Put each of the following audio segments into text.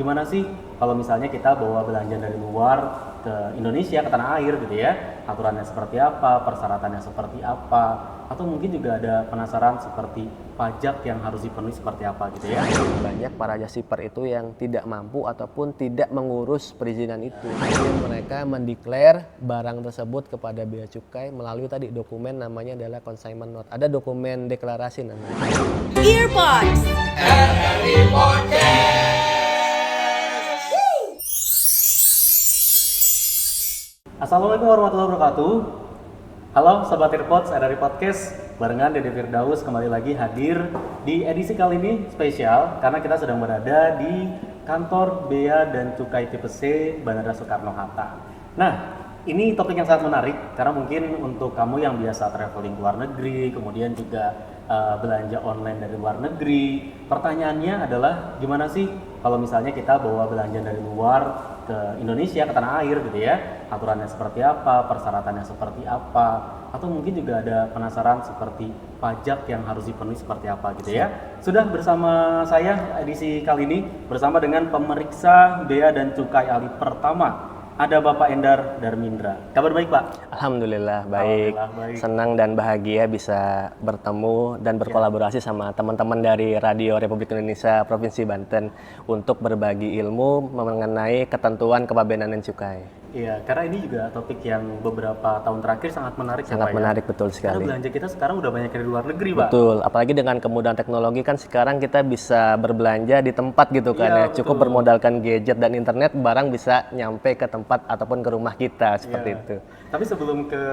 gimana sih kalau misalnya kita bawa belanja dari luar ke Indonesia, ke tanah air gitu ya, aturannya seperti apa, persyaratannya seperti apa, atau mungkin juga ada penasaran seperti pajak yang harus dipenuhi seperti apa gitu ya. Banyak para jasa shipper itu yang tidak mampu ataupun tidak mengurus perizinan itu. Jadi mereka mendeklar barang tersebut kepada bea cukai melalui tadi dokumen namanya adalah consignment note. Ada dokumen deklarasi namanya. Earpods. Assalamualaikum warahmatullahi wabarakatuh. Halo Sobat Earpods, dari podcast barengan Dede Firdaus kembali lagi hadir di edisi kali ini spesial karena kita sedang berada di kantor Bea dan Cukai Tipe C Bandara Soekarno-Hatta. Nah, ini topik yang sangat menarik karena mungkin untuk kamu yang biasa traveling ke luar negeri, kemudian juga belanja online dari luar negeri, pertanyaannya adalah gimana sih kalau misalnya kita bawa belanja dari luar ke Indonesia, ke tanah air gitu ya, aturannya seperti apa, persyaratannya seperti apa, atau mungkin juga ada penasaran seperti pajak yang harus dipenuhi seperti apa gitu ya. Sudah bersama saya edisi kali ini bersama dengan pemeriksa Bea dan Cukai ahli pertama, ada Bapak Endar Darmindra. Kabar baik Pak? Alhamdulillah baik. Senang dan bahagia bisa bertemu dan berkolaborasi sama teman-teman dari Radio Republik Indonesia Provinsi Banten untuk berbagi ilmu mengenai ketentuan kepabeanan dan cukai. Iya, karena ini juga topik yang beberapa tahun terakhir sangat menarik ya, Sangat Pak, menarik, ya? betul sekali. Karena belanja kita sekarang udah banyak dari luar negeri, Pak. Betul, apalagi dengan kemudahan teknologi kan sekarang kita bisa berbelanja di tempat gitu kan Iya, ya. Cukup betul. bermodalkan gadget dan internet, barang bisa nyampe ke tempat ataupun ke rumah kita seperti Iya. itu. Tapi sebelum ke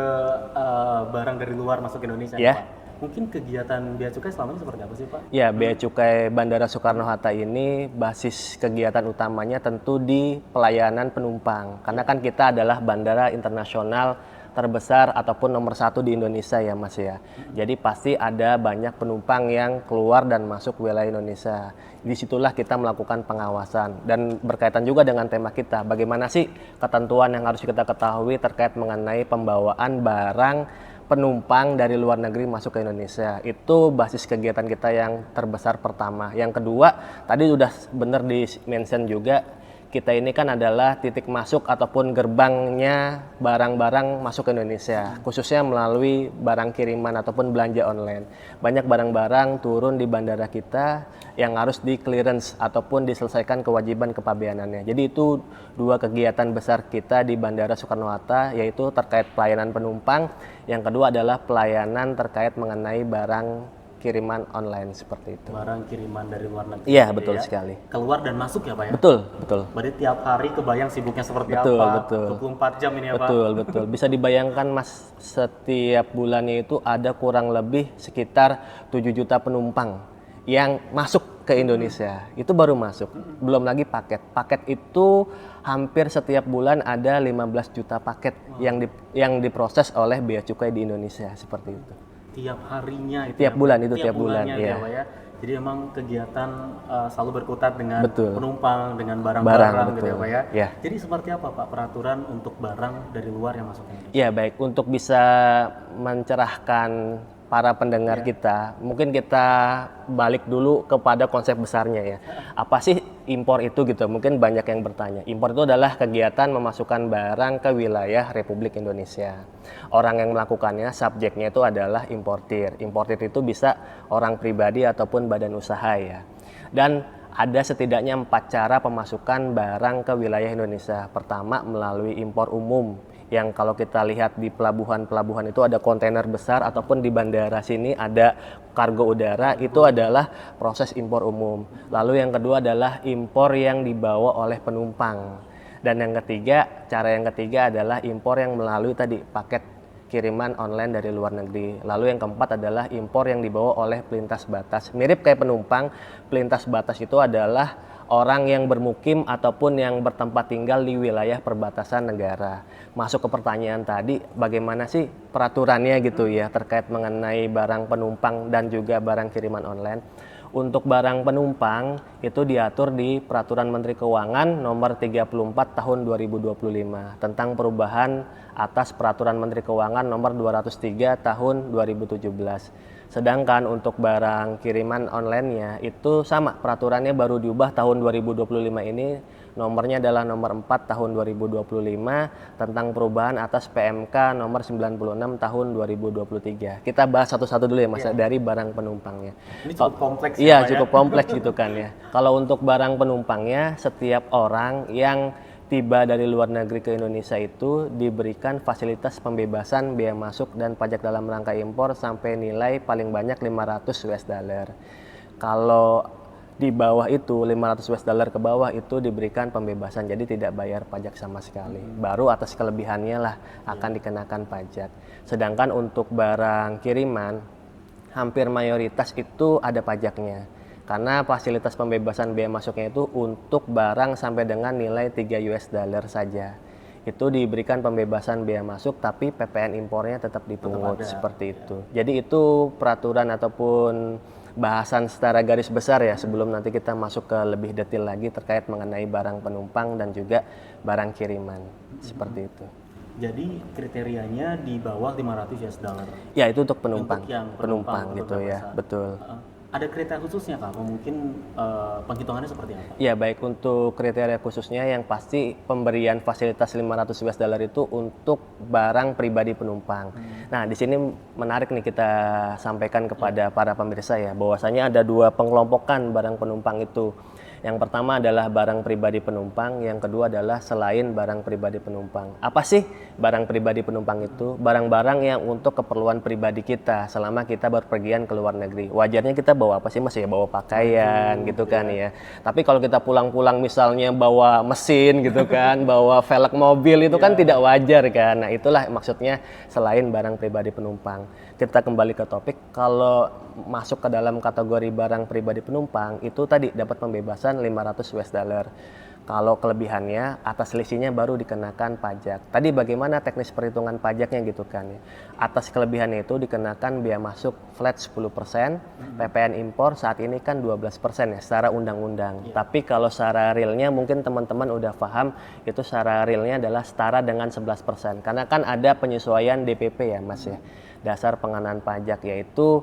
barang dari luar masuk ke Indonesia, Ya. nih, Pak, mungkin kegiatan Bea Cukai selama ini seperti apa sih, Pak? Ya, Bea Cukai Bandara Soekarno-Hatta ini basis kegiatan utamanya tentu di pelayanan penumpang. Karena kan kita adalah bandara internasional terbesar ataupun nomor 1 di Indonesia ya Mas ya. Jadi pasti ada banyak penumpang yang keluar dan masuk wilayah Indonesia. Disitulah kita melakukan pengawasan dan berkaitan juga dengan tema kita. Bagaimana sih ketentuan yang harus kita ketahui terkait mengenai pembawaan barang penumpang dari luar negeri masuk ke Indonesia. Itu basis kegiatan kita yang terbesar pertama. Yang kedua, tadi sudah benar di-mention juga, kita ini kan adalah titik masuk ataupun gerbangnya barang-barang masuk ke Indonesia, khususnya melalui barang kiriman ataupun belanja online. Banyak barang-barang turun di bandara kita yang harus di clearance ataupun diselesaikan kewajiban kepabeanannya. Jadi itu dua kegiatan besar kita di Bandara Soekarno-Hatta, yaitu terkait pelayanan penumpang, yang kedua adalah pelayanan terkait mengenai barang kiriman online seperti itu. Barang kiriman dari luar negeri. Iya, gitu betul ya. sekali. Keluar dan masuk ya, Pak ya? Betul, betul. Berarti tiap hari kebayang sibuknya seperti Betul, apa? betul. 24 jam ini ya, Pak? Betul, betul. Bisa dibayangkan Mas, setiap bulannya itu ada kurang lebih sekitar 7 juta penumpang yang masuk ke Indonesia. Itu baru masuk. Belum lagi paket. Paket itu hampir setiap bulan ada 15 juta paket yang diproses oleh Bea Cukai di Indonesia seperti itu. Tiap harinya itu Tiap ya, bulan Pak? itu, tiap bulan, bulannya iya. ya, Pak ya. Jadi emang kegiatan selalu berkutat dengan Betul. penumpang, dengan Barang, barang-barang gitu ya, betul. Pak ya. Ya. Jadi seperti apa, Pak, peraturan untuk barang dari luar yang masuk ke Indonesia? Ya baik, untuk bisa mencerahkan para pendengar kita, mungkin kita balik dulu kepada konsep besarnya ya. Apa sih impor itu gitu? Mungkin banyak yang bertanya. Impor itu adalah kegiatan memasukkan barang ke wilayah Republik Indonesia. Orang yang melakukannya, subjeknya itu adalah importir. Importir itu bisa orang pribadi ataupun badan usaha ya. Dan ada setidaknya 4 cara pemasukan barang ke wilayah Indonesia. Pertama, melalui impor umum, yang kalau kita lihat di pelabuhan-pelabuhan itu ada kontainer besar, ataupun di bandara sini ada kargo udara, itu adalah proses impor umum. Lalu yang kedua adalah impor yang dibawa oleh penumpang. Dan yang ketiga, cara yang ketiga adalah impor yang melalui tadi paket kiriman online dari luar negeri. Lalu yang keempat adalah impor yang dibawa oleh pelintas batas. Mirip kayak penumpang, pelintas batas itu adalah orang yang bermukim ataupun yang bertempat tinggal di wilayah perbatasan negara. Masuk ke pertanyaan tadi, bagaimana sih peraturannya gitu ya terkait mengenai barang penumpang dan juga barang kiriman online. Untuk barang penumpang itu diatur di Peraturan Menteri Keuangan Nomor 34 Tahun 2025 tentang perubahan atas Peraturan Menteri Keuangan Nomor 203 Tahun 2017. Sedangkan untuk barang kiriman online-nya itu sama, peraturannya baru diubah tahun 2025 ini, nomornya adalah nomor 4 tahun 2025 tentang perubahan atas PMK nomor 96 tahun 2023. Kita bahas satu-satu dulu ya Mas, dari barang penumpangnya. Ini cukup kompleks ya, Iya, Pak, ya? cukup kompleks gitu kan ya. Kalau untuk barang penumpangnya, setiap orang yang tiba dari luar negeri ke Indonesia itu diberikan fasilitas pembebasan bea masuk dan pajak dalam rangka impor sampai nilai paling banyak 500 US dollar. Kalau di bawah itu 500 US dollar ke bawah itu diberikan pembebasan, jadi tidak bayar pajak sama sekali. Baru atas kelebihannya lah akan dikenakan pajak. Sedangkan untuk barang kiriman hampir mayoritas itu ada pajaknya. Karena fasilitas pembebasan bea masuknya itu untuk barang sampai dengan nilai 3 US dollar saja. Itu diberikan pembebasan bea masuk tapi PPN impornya tetap dipungut seperti itu. Jadi itu peraturan ataupun bahasan secara garis besar ya sebelum nanti kita masuk ke lebih detail lagi terkait mengenai barang penumpang dan juga barang kiriman. Seperti itu. Jadi kriterianya di bawah 500 US dollar. Ya itu untuk penumpang. Untuk yang penumpang untuk gitu ya, berbahasa. betul. Ada kriteria khususnya Kak? Atau mungkin penghitungannya seperti apa? Ya baik, untuk kriteria khususnya yang pasti pemberian fasilitas 500 US dollar itu untuk barang pribadi penumpang. Nah di sini menarik nih kita sampaikan kepada para pemirsa ya, bahwasanya ada dua pengelompokan barang penumpang itu. Yang pertama adalah barang pribadi penumpang, yang kedua adalah selain barang pribadi penumpang. Apa sih barang pribadi penumpang itu? Barang-barang yang untuk keperluan pribadi kita selama kita berpergian ke luar negeri. Wajarnya kita bawa apa sih Mas ya? Bawa pakaian gitu kan ya. Tapi kalau kita pulang-pulang misalnya bawa mesin gitu kan, bawa velg mobil itu kan tidak wajar kan. Nah itulah maksudnya selain barang pribadi penumpang. Kita kembali ke topik, kalau masuk ke dalam kategori barang pribadi penumpang itu tadi dapat pembebasan 500 US dollar. Kalau kelebihannya atas selisihnya baru dikenakan pajak. Tadi bagaimana teknis perhitungan pajaknya gitu kan ya. Atas kelebihannya itu dikenakan bea masuk flat 10%, PPN impor saat ini kan 12% ya secara undang-undang. Tapi kalau secara realnya mungkin teman-teman udah paham itu secara realnya adalah setara dengan 11%. Karena kan ada penyesuaian DPP ya Mas ya. Dasar pengenaan pajak, yaitu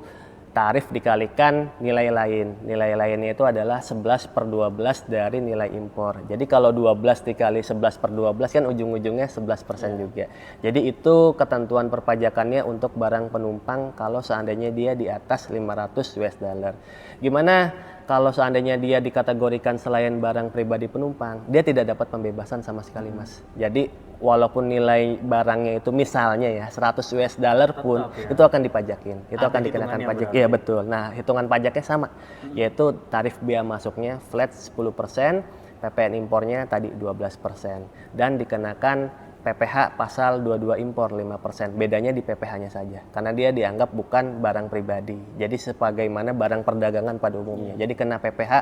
tarif dikalikan nilai lain. Nilai lainnya itu adalah 11/12 dari nilai impor. Jadi kalau 12 dikali 11/12 kan ujung-ujungnya 11% juga. Jadi itu ketentuan perpajakannya untuk barang penumpang kalau seandainya dia di atas 500 US dollar. Gimana kalau seandainya dia dikategorikan selain barang pribadi penumpang, dia tidak dapat pembebasan sama sekali Mas. Jadi walaupun nilai barangnya itu misalnya ya 100 US dollar pun tetap, ya, itu akan dipajakin, itu ada akan dikenakan hitungannya pajak. berarti. Iya betul. Nah hitungan pajaknya sama, yaitu tarif bea masuknya flat 10%, PPN impornya tadi 12%, dan dikenakan PPH pasal 22 impor 5%. Bedanya di PPH-nya saja, karena dia dianggap bukan barang pribadi. Jadi sebagaimana barang perdagangan pada umumnya. Jadi kena PPH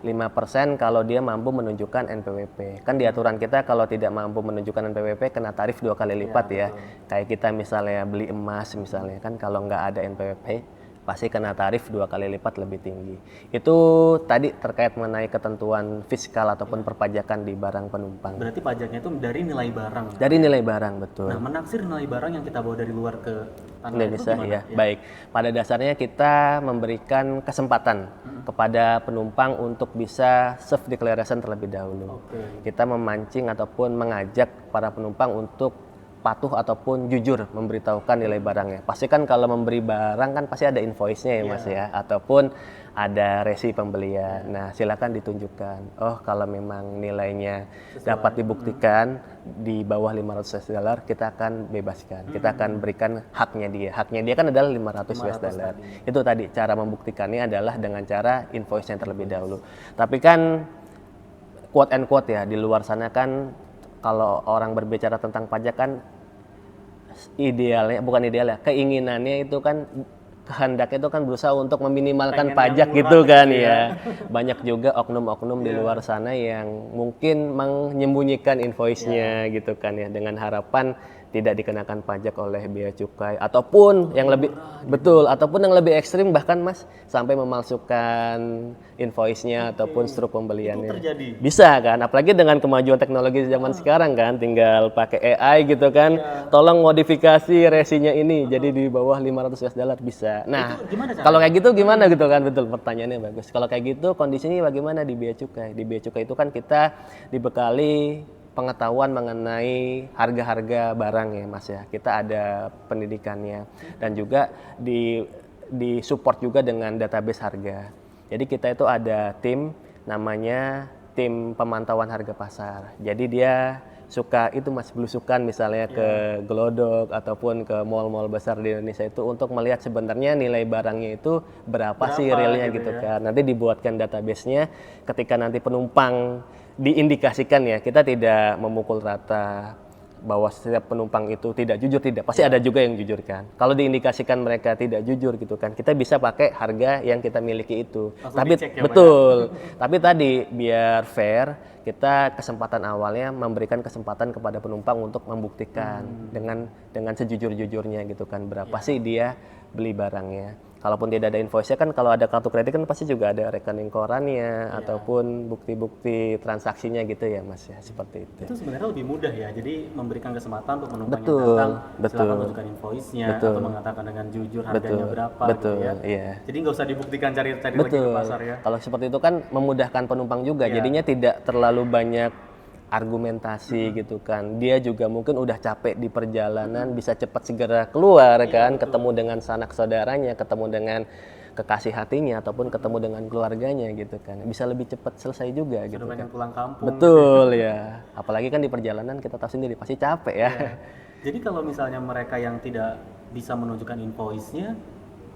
5% kalau dia mampu menunjukkan NPWP. Kan di aturan kita kalau tidak mampu menunjukkan NPWP kena tarif 2 kali lipat ya. Kayak kita misalnya beli emas misalnya kan, kalau nggak ada NPWP pasti kena tarif 2 kali lipat lebih tinggi. Itu tadi terkait mengenai ketentuan fiskal ataupun perpajakan di barang penumpang. Berarti pajaknya itu dari nilai barang. Dari nilai barang, betul. Nah, menaksir nilai barang yang kita bawa dari luar ke tanah air itu Indonesia gimana? ya. Baik. Pada dasarnya kita memberikan kesempatan kepada penumpang untuk bisa self declaration terlebih dahulu. Oke. Kita memancing ataupun mengajak para penumpang untuk patuh ataupun jujur memberitahukan nilai barangnya. Pasti kan kalau memberi barang kan pasti ada invoice-nya ya Mas ya, ataupun ada resi pembelian. Nah, silakan ditunjukkan. Oh, kalau memang nilainya dapat dibuktikan di bawah 500 US dollar, kita akan bebaskan. Kita akan berikan haknya dia. Haknya dia kan adalah 500 US dollar. Itu tadi cara membuktikannya adalah dengan cara invoice-nya terlebih dahulu. Tapi kan quote and quote ya, di luar sana kan kalau orang berbicara tentang pajak kan idealnya, bukan idealnya, keinginannya itu kan, kehendaknya itu kan berusaha untuk meminimalkan pengen pajak yang murah gitu kan gitu ya. Banyak juga oknum-oknum di luar sana yang mungkin menyembunyikan invoice-nya gitu kan ya, dengan harapan tidak dikenakan pajak oleh bea cukai, ataupun yang lebih betul, ataupun yang lebih ekstrim bahkan Mas sampai memalsukan invoice-nya ataupun struk pembeliannya. Itu terjadi. Bisa kan, apalagi dengan kemajuan teknologi zaman sekarang kan, tinggal pakai AI gitu kan, tolong modifikasi resinya ini jadi di bawah $500 bisa. Nah, Itu gimana caranya? kalau kayak gitu gimana gitu kan, betul, pertanyaannya bagus. Kalau kayak gitu kondisinya bagaimana di bea cukai? Di bea cukai itu kan kita dibekali pengetahuan mengenai harga-harga barang ya Mas ya. Kita ada pendidikannya dan juga di support juga dengan database harga. Jadi kita itu ada tim namanya tim pemantauan harga pasar. Jadi dia suka itu Mas belusukan misalnya ke Glodok ataupun ke mall-mall besar di Indonesia itu untuk melihat sebenarnya nilai barangnya itu berapa sih realnya gitu kan. Nanti dibuatkan database-nya ketika nanti penumpang diindikasikan ya, kita tidak memukul rata bahwa setiap penumpang itu tidak jujur, tidak, pasti ada juga yang jujur kan. Kalau diindikasikan mereka tidak jujur gitu kan, kita bisa pakai harga yang kita miliki itu. Langsung Tapi dicek ya, betul, tapi tadi biar fair, kita kesempatan awalnya memberikan kesempatan kepada penumpang untuk membuktikan dengan sejujur-jujurnya gitu kan, berapa sih dia beli barangnya. Kalaupun tidak ada invoice-nya kan, kalau ada kartu kredit kan pasti juga ada rekening korannya ataupun bukti-bukti transaksinya gitu ya Mas ya, seperti itu. Itu sebenarnya lebih mudah ya, jadi memberikan kesempatan untuk penumpang Betul, yang datang, betul. silakan tunjukkan invoice-nya Betul. atau mengatakan dengan jujur harganya Betul, berapa betul, gitu ya. iya. Jadi nggak usah dibuktikan cari-cari lagi Betul. ke pasar ya. Kalau seperti itu kan memudahkan penumpang juga, jadinya tidak terlalu banyak argumentasi gitu kan. Dia juga mungkin udah capek di perjalanan, bisa cepat segera keluar kan, ketemu dengan sanak saudaranya, ketemu dengan kekasih hatinya ataupun ketemu dengan keluarganya gitu kan. Bisa lebih cepat selesai juga gitu Sudah kan. pengen pulang kampung. Betul ya. Apalagi kan di perjalanan kita tahu sendiri pasti capek ya. Jadi kalau misalnya mereka yang tidak bisa menunjukkan invoice-nya,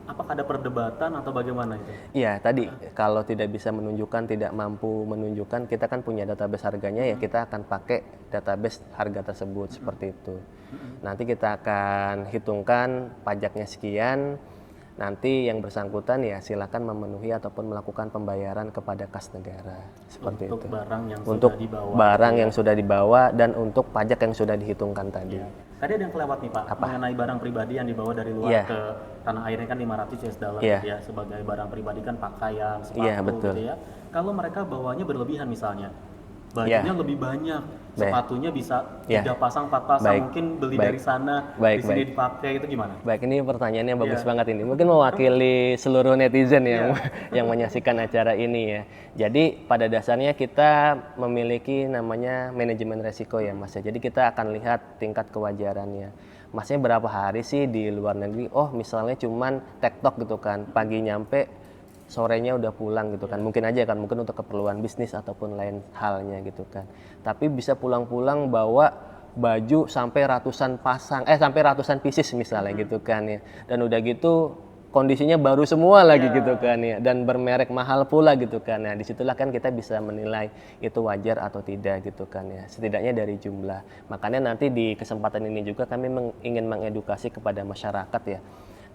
apakah ada perdebatan atau bagaimana itu? Iya, tadi kalau tidak bisa menunjukkan, tidak mampu menunjukkan, kita kan punya database harganya ya, kita akan pakai database harga tersebut seperti itu. Nanti kita akan hitungkan pajaknya sekian, nanti yang bersangkutan ya silakan memenuhi ataupun melakukan pembayaran kepada kas negara seperti Untuk itu. barang yang Untuk sudah dibawa. barang yang sudah dibawa dan untuk pajak yang sudah dihitungkan tadi. Tadi ada yang kelewat nih Pak, mengenai barang pribadi yang dibawa dari luar Iya. ke tanah airnya kan $500 Iya. gitu ya, sebagai barang pribadi kan pakaian, sepatu Iya, betul. gitu ya. Kalau mereka bawanya berlebihan misalnya, bajunya lebih banyak, sepatunya bisa 3 pasang, 4 pasang, Baik. mungkin beli Baik. dari sana, Baik, di sini baik. dipakai, itu gimana? Baik, ini pertanyaannya bagus banget ini. Mungkin mewakili seluruh netizen yang menyaksikan acara ini ya. Jadi pada dasarnya kita memiliki namanya manajemen resiko ya Mas ya. Jadi kita akan lihat tingkat kewajarannya. Masnya berapa hari sih di luar negeri? Oh misalnya cuman tektok gitu kan, pagi nyampe, sorenya udah pulang gitu kan, mungkin aja kan, mungkin untuk keperluan bisnis ataupun lain halnya gitu kan. Tapi bisa pulang-pulang bawa baju sampai ratusan pasang, sampai ratusan pieces misalnya gitu kan ya. Dan udah gitu kondisinya baru semua lagi gitu kan ya, dan bermerek mahal pula gitu kan. Nah disitulah kan kita bisa menilai itu wajar atau tidak gitu kan ya, setidaknya dari jumlah. Makanya nanti di kesempatan ini juga kami ingin mengedukasi kepada masyarakat ya.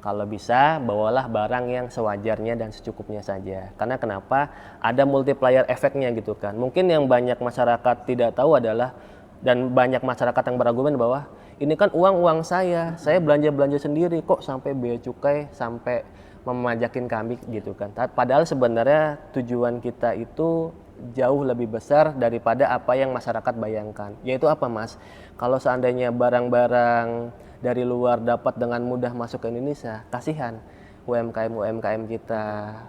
Kalau bisa, bawalah barang yang sewajarnya dan secukupnya saja. Karena kenapa? Ada multiplier efeknya gitu kan. Mungkin yang banyak masyarakat tidak tahu adalah, dan banyak masyarakat yang berargumen bahwa ini kan uang saya belanja sendiri kok sampai bea cukai sampai memajakin kami gitu kan. Padahal sebenarnya tujuan kita itu jauh lebih besar daripada apa yang masyarakat bayangkan. Yaitu apa Mas? Kalau seandainya barang-barang dari luar dapat dengan mudah masuk ke Indonesia, kasihan UMKM kita,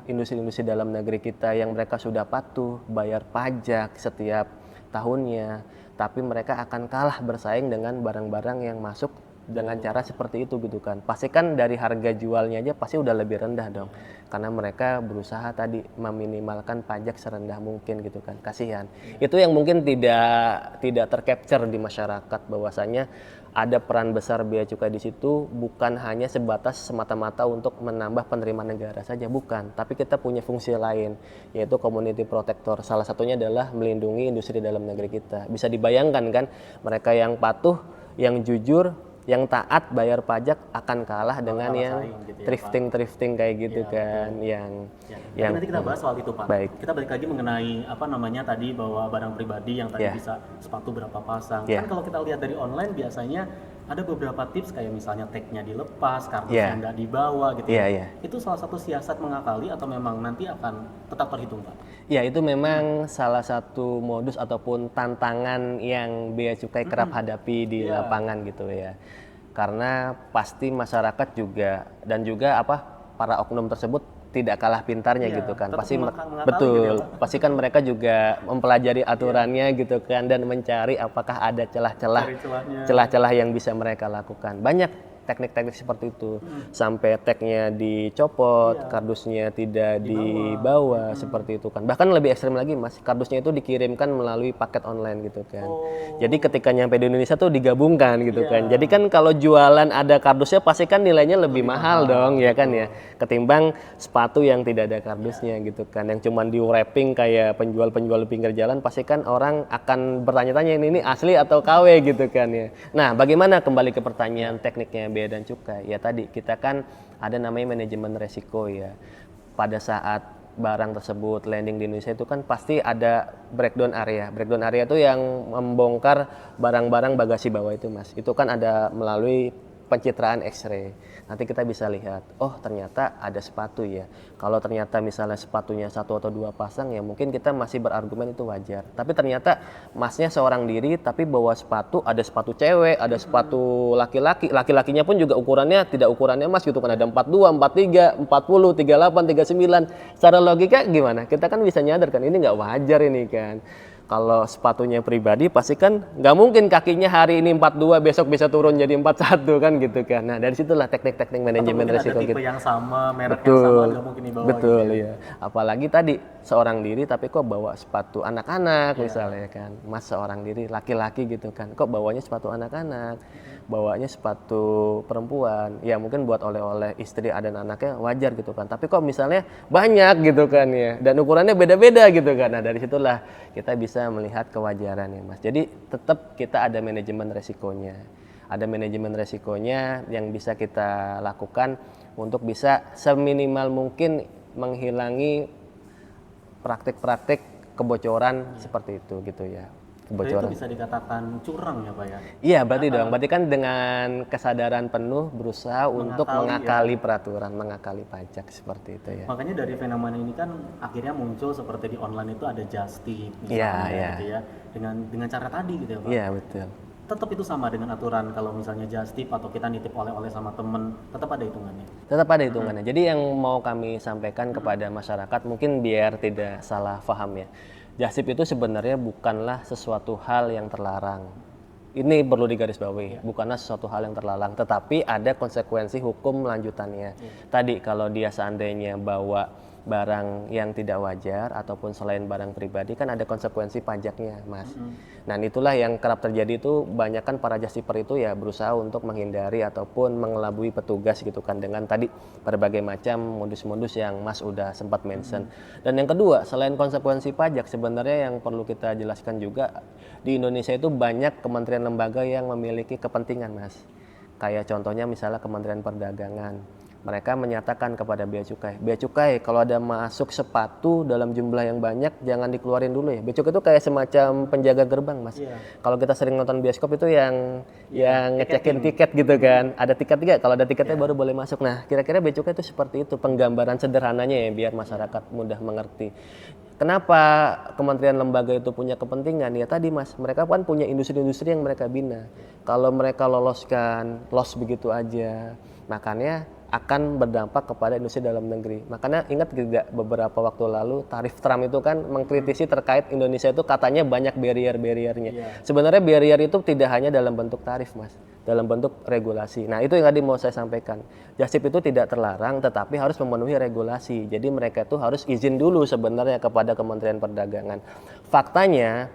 industri-industri dalam negeri kita yang mereka sudah patuh bayar pajak setiap tahunnya, tapi mereka akan kalah bersaing dengan barang-barang yang masuk dengan cara seperti itu gitu kan. Pasti kan dari harga jualnya aja pasti udah lebih rendah dong, karena mereka berusaha tadi meminimalkan pajak serendah mungkin gitu kan. Kasihan. Itu yang mungkin tidak tercapture di masyarakat, bahwasanya ada peran besar bea cukai di situ, bukan hanya sebatas semata-mata untuk menambah penerimaan negara saja, bukan, tapi kita punya fungsi lain, yaitu community protector. Salah satunya adalah melindungi industri dalam negeri kita. Bisa dibayangkan kan, mereka yang patuh, yang jujur, yang taat bayar pajak akan kalah dengan yang gitu ya, thrifting kayak gitu kan, yang nanti kita bahas soal itu Pak. Baik. Kita balik lagi mengenai tadi bahwa barang pribadi yang tadi bisa sepatu berapa pasang. Kan kalau kita lihat dari online biasanya ada beberapa tips kayak misalnya tag-nya dilepas, Iya. kardusnya nggak dibawa gitu Iya, ya. iya. Itu salah satu siasat mengakali atau memang nanti akan tetap terhitung Pak? Ya, itu memang salah satu modus ataupun tantangan yang Bea Cukai kerap hadapi di Iya. lapangan gitu ya. Karena pasti masyarakat juga dan juga para oknum tersebut tidak kalah pintarnya Iya, gitu kan. tetap Pasti mengakali betul. gitu ya, Pak. Pasti kan mereka juga mempelajari aturannya gitu kan dan mencari apakah ada celah-celah Cari celahnya. celah-celah yang bisa mereka lakukan. Banyak teknik-teknik seperti itu. Sampai tagnya dicopot, kardusnya tidak dibawa seperti itu kan. Bahkan lebih ekstrim lagi Mas, kardusnya itu dikirimkan melalui paket online gitu kan. Jadi ketika nyampe di Indonesia tuh digabungkan gitu kan. Jadi kan kalau jualan ada kardusnya pasti kan nilainya lebih mahal dong ya kan ya. Ketimbang sepatu yang tidak ada kardusnya gitu kan. Yang cuman di wrapping kayak penjual-penjual di pinggir jalan pasti kan orang akan bertanya-tanya ini asli atau KW gitu kan ya. Nah, bagaimana kembali ke pertanyaan tekniknya Bea dan Cukai? Ya tadi kita kan ada namanya manajemen resiko ya. Pada saat barang tersebut landing di Indonesia itu kan pasti ada breakdown area. Breakdown area itu yang membongkar barang-barang bagasi bawah itu Mas. Itu kan ada melalui pencitraan X-ray. Nanti kita bisa lihat, oh ternyata ada sepatu ya. Kalau ternyata misalnya sepatunya 1 atau 2 pasang ya mungkin kita masih berargumen itu wajar. Tapi ternyata masnya seorang diri tapi bawa sepatu, ada sepatu cewek, ada sepatu laki-laki. Laki-lakinya pun juga ukurannya tidak ukurannya Mas gitu kan. Ada 42, 43, 40, 38, 39. Secara logika gimana? Kita kan bisa nyadar kan ini nggak wajar ini kan. Kalau sepatunya pribadi pasti kan nggak mungkin kakinya hari ini 42 besok bisa turun jadi 41 kan gitu kan. Nah dari situlah teknik-teknik manajemen Atau mungkin resiko ada tipe kita. yang sama, merek yang sama nggak mungkin dibawa Betul gitu. ya. Apalagi tadi seorang diri tapi kok bawa sepatu anak-anak misalnya kan. Mas seorang diri laki-laki gitu kan. Kok bawanya sepatu anak-anak, bawanya sepatu perempuan. Ya mungkin buat oleh-oleh istri dan anaknya wajar gitu kan. Tapi kok misalnya banyak gitu kan ya. Dan ukurannya beda-beda gitu kan. Nah dari situlah kita bisa melihat kewajaran ya Mas. Jadi tetap kita ada manajemen resikonya. Ada manajemen resikonya yang bisa kita lakukan untuk bisa seminimal mungkin menghilangi praktik-praktik kebocoran seperti itu gitu ya. Jadi itu Kebocoran. bisa dikatakan curang ya Pak ya? Iya berarti dong. Berarti kan dengan kesadaran penuh berusaha untuk mengakali peraturan, mengakali pajak seperti itu ya. Makanya dari fenomena ini kan akhirnya muncul seperti di online itu ada just tip misalnya Iya. gitu ya. Dengan cara tadi gitu ya Pak. Iya betul. Tetap itu sama dengan aturan kalau misalnya just tip atau kita nitip oleh-oleh sama temen, tetap ada hitungannya. Tetap ada hitungannya. Jadi yang mau kami sampaikan kepada masyarakat mungkin biar tidak salah paham ya. Just tip itu sebenarnya bukanlah sesuatu hal yang terlarang. Ini perlu digarisbawahi, bukanlah sesuatu hal yang terlarang, tetapi ada konsekuensi hukum lanjutannya. Tadi kalau dia seandainya bawa barang yang tidak wajar ataupun selain barang pribadi kan ada konsekuensi pajaknya, Mas. Nah, itulah yang kerap terjadi itu banyak kan para justiper itu ya berusaha untuk menghindari ataupun mengelabui petugas gitu kan dengan tadi berbagai macam modus-modus yang Mas udah sempat mention. Dan yang kedua, selain konsekuensi pajak sebenarnya yang perlu kita jelaskan juga di Indonesia itu banyak kementerian lembaga yang memiliki kepentingan, Mas. Kayak contohnya misalnya Kementerian Perdagangan. Mereka menyatakan kepada Bea Cukai kalau ada masuk sepatu dalam jumlah yang banyak jangan dikeluarin dulu ya. Bea Cukai itu kayak semacam penjaga gerbang, Mas. Kalau kita sering nonton bioskop itu yang ngecekin tiket gitu kan. Ada tiket juga, kalau ada tiketnya baru boleh masuk. Nah, kira-kira Bea Cukai itu seperti itu penggambaran sederhananya ya biar masyarakat mudah mengerti. Kenapa kementerian lembaga itu punya kepentingan? Ya tadi Mas, mereka kan punya industri-industri yang mereka bina. Kalau mereka loss begitu aja, makanya akan berdampak kepada industri dalam negeri. Makanya ingat tidak beberapa waktu lalu tarif Trump itu kan mengkritisi terkait Indonesia itu katanya banyak barrier-barriernya. Sebenarnya barrier itu tidak hanya dalam bentuk tarif Mas, dalam bentuk regulasi. Nah itu yang tadi mau saya sampaikan. Just tip itu tidak terlarang tetapi harus memenuhi regulasi. Jadi mereka itu harus izin dulu sebenarnya kepada Kementerian Perdagangan. Faktanya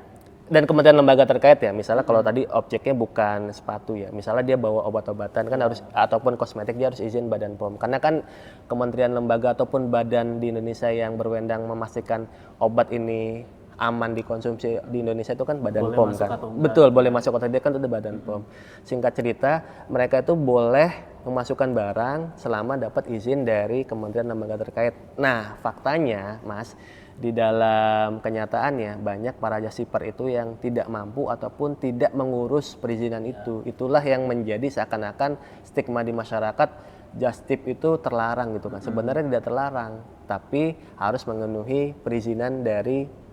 dan kementerian lembaga terkait ya, misalnya kalau tadi objeknya bukan sepatu ya, misalnya dia bawa obat-obatan kan harus ataupun kosmetik dia harus izin Badan POM. Karena kan kementerian lembaga ataupun badan di Indonesia yang berwenang memastikan obat ini aman dikonsumsi di Indonesia itu kan Badan Boleh POM masuk kan. atau enggak. Betul, boleh masuk atau tidak kan itu Badan POM. Singkat cerita, mereka itu boleh memasukkan barang selama dapat izin dari kementerian lembaga terkait. Nah, faktanya, Mas, di dalam kenyataannya banyak para just shipper itu yang tidak mampu ataupun tidak mengurus perizinan itu. Itulah yang menjadi seakan-akan stigma di masyarakat just tip itu terlarang gitu kan. Sebenarnya tidak terlarang, tapi harus memenuhi perizinan dari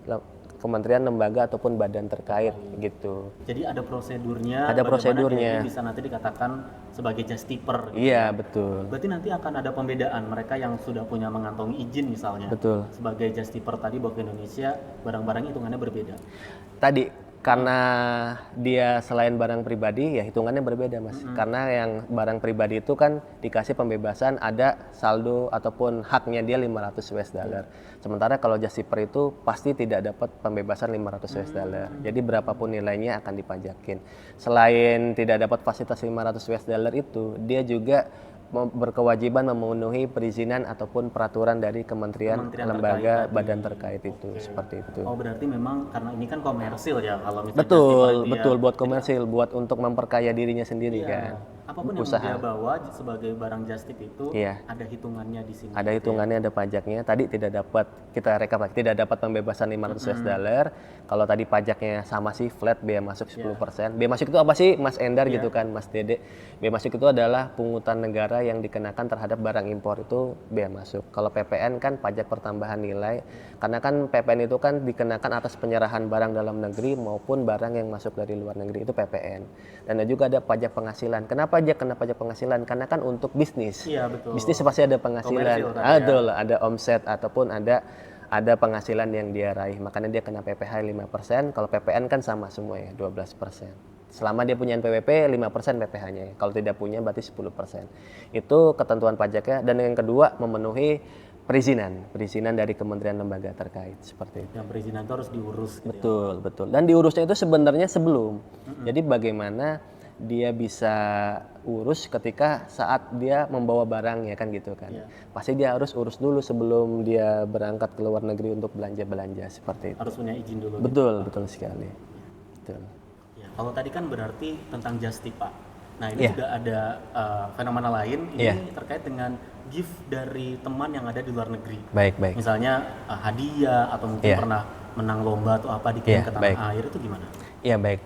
kementerian, lembaga ataupun badan terkait gitu. Jadi ada prosedurnya. Ada bagaimana prosedurnya. dia ini bisa nanti dikatakan sebagai just tipper. Gitu. Iya, betul. Berarti nanti akan ada pembedaan mereka yang sudah punya mengantongi izin misalnya. Betul. Sebagai just tipper tadi bawa ke Indonesia, barang-barang hitungannya berbeda. Tadi karena dia selain barang pribadi ya hitungannya berbeda, Mas. Karena yang barang pribadi itu kan dikasih pembebasan ada saldo ataupun haknya dia 500 US dollar. Sementara kalau just shipper itu pasti tidak dapat pembebasan 500 US dollar. Jadi berapapun nilainya akan dipajakin. Selain tidak dapat fasilitas 500 US dollar itu, dia juga berkewajiban memenuhi perizinan ataupun peraturan dari kementerian lembaga, terkait badan terkait itu. Seperti itu. Oh berarti memang karena ini kan komersil ya kalau misalnya Betul, just tipper itu betul ya, buat komersil, buat untuk memperkaya dirinya sendiri iya, kan. apapun Usaha. yang dia bawa sebagai barang just tip itu Iya. ada hitungannya di sini. Ada hitungannya, ada pajaknya. Tadi tidak dapat, kita rekap lagi, tidak dapat pembebasan 500 US dollar. Kalau tadi pajaknya sama sih, flat, bea masuk 10%. Bea masuk itu apa sih, Mas Endar gitu kan, Mas Dede? Bea masuk itu adalah pungutan negara yang dikenakan terhadap barang impor itu bea masuk. Kalau PPN kan pajak pertambahan nilai. Karena kan PPN itu kan dikenakan atas penyerahan barang dalam negeri maupun barang yang masuk dari luar negeri, itu PPN. Dan juga ada pajak penghasilan. Kenapa aja kena pajak penghasilan? Karena kan untuk bisnis. Iya betul. Bisnis pasti ada penghasilan, Komersil tadi ya. betul, ada omset ataupun ada penghasilan yang dia raih. Makanya dia kena PPh 5%, kalau PPN kan sama semua ya, 12%. Selama dia punya NPWP 5% PPh-nya ya. Kalau tidak punya berarti 10%. Itu ketentuan pajaknya. Dan yang kedua memenuhi perizinan dari kementerian lembaga terkait seperti itu. Yang perizinan itu harus diurus. Gitu ya. Betul, betul. Dan diurusnya itu sebenarnya sebelum. Jadi bagaimana dia bisa urus ketika saat dia membawa barang ya kan gitu kan. Iya. Pasti dia harus urus dulu sebelum dia berangkat ke luar negeri untuk belanja-belanja seperti itu. Harus punya izin dulu. Betul, betul sekali. Betul. Ya, kalau tadi kan berarti tentang just tip Pak. Nah ini Iya. juga ada fenomena lain ini Iya. terkait dengan gift dari teman yang ada di luar negeri. Baik, baik. Misalnya hadiah atau mungkin Iya. pernah menang lomba atau apa dikirim Iya, ke tanah baik. air itu gimana? Iya, baik.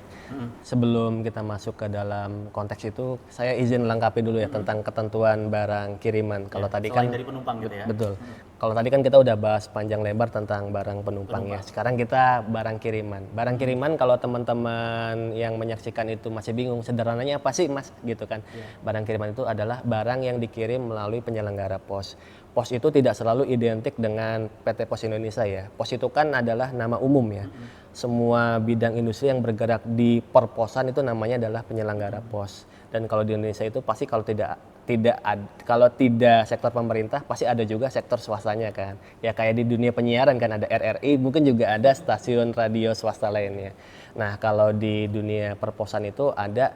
Sebelum kita masuk ke dalam konteks itu, saya izin lengkapi dulu ya tentang ketentuan barang kiriman. Kalau tadi Selain kan dari penumpang gitu ya. betul. Kalau tadi kan kita udah bahas panjang lebar tentang barang penumpang ya. Sekarang kita barang kiriman. Barang kiriman kalau teman-teman yang menyaksikan itu masih bingung, sederhananya apa sih, Mas? Gitu kan. Barang kiriman itu adalah barang yang dikirim melalui penyelenggara pos. Pos itu tidak selalu identik dengan PT Pos Indonesia ya. Pos itu kan adalah nama umum ya. Semua bidang industri yang bergerak di perposan itu namanya adalah penyelenggara pos. Dan kalau di Indonesia itu pasti kalau tidak sektor pemerintah pasti ada juga sektor swastanya kan. Ya kayak di dunia penyiaran kan ada RRI, mungkin juga ada stasiun radio swasta lainnya. Nah, kalau di dunia perposan itu ada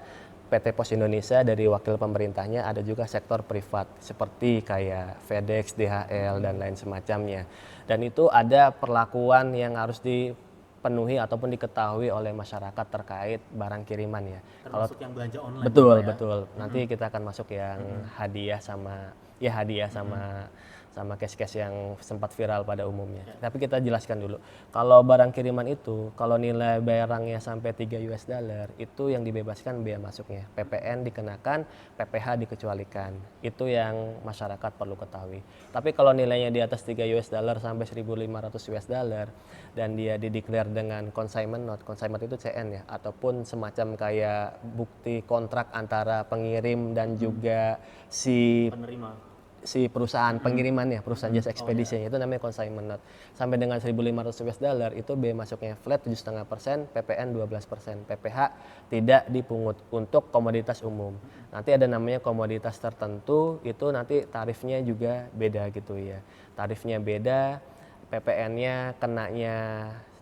PT Pos Indonesia dari wakil pemerintahnya, ada juga sektor privat seperti kayak FedEx, DHL dan lain semacamnya. Dan itu ada perlakuan yang harus dipenuhi ataupun diketahui oleh masyarakat terkait barang kiriman ya. Termasuk yang belanja online. Betul, gitu ya. betul. Nanti kita akan masuk yang hadiah sama case-case yang sempat viral pada umumnya. Tapi kita jelaskan dulu. Kalau barang kiriman itu, kalau nilai barangnya sampai 3 US dollar, itu yang dibebaskan bea masuknya. PPN dikenakan, PPh dikecualikan. Itu yang masyarakat perlu ketahui. Tapi kalau nilainya di atas 3 US dollar sampai 1.500 US dollar dan dia dideklar dengan consignment note. Consignment itu CN ya, ataupun semacam kayak bukti kontrak antara pengirim dan juga si perusahaan pengirimannya, perusahaan jasa ekspedisinya, itu namanya consignment note. Sampai dengan 1.500 US dollar itu bea masuknya flat 7,5%, PPN 12%, PPh tidak dipungut untuk komoditas umum. Nanti ada namanya komoditas tertentu, itu nanti tarifnya juga beda gitu ya. Tarifnya beda, PPN-nya kenanya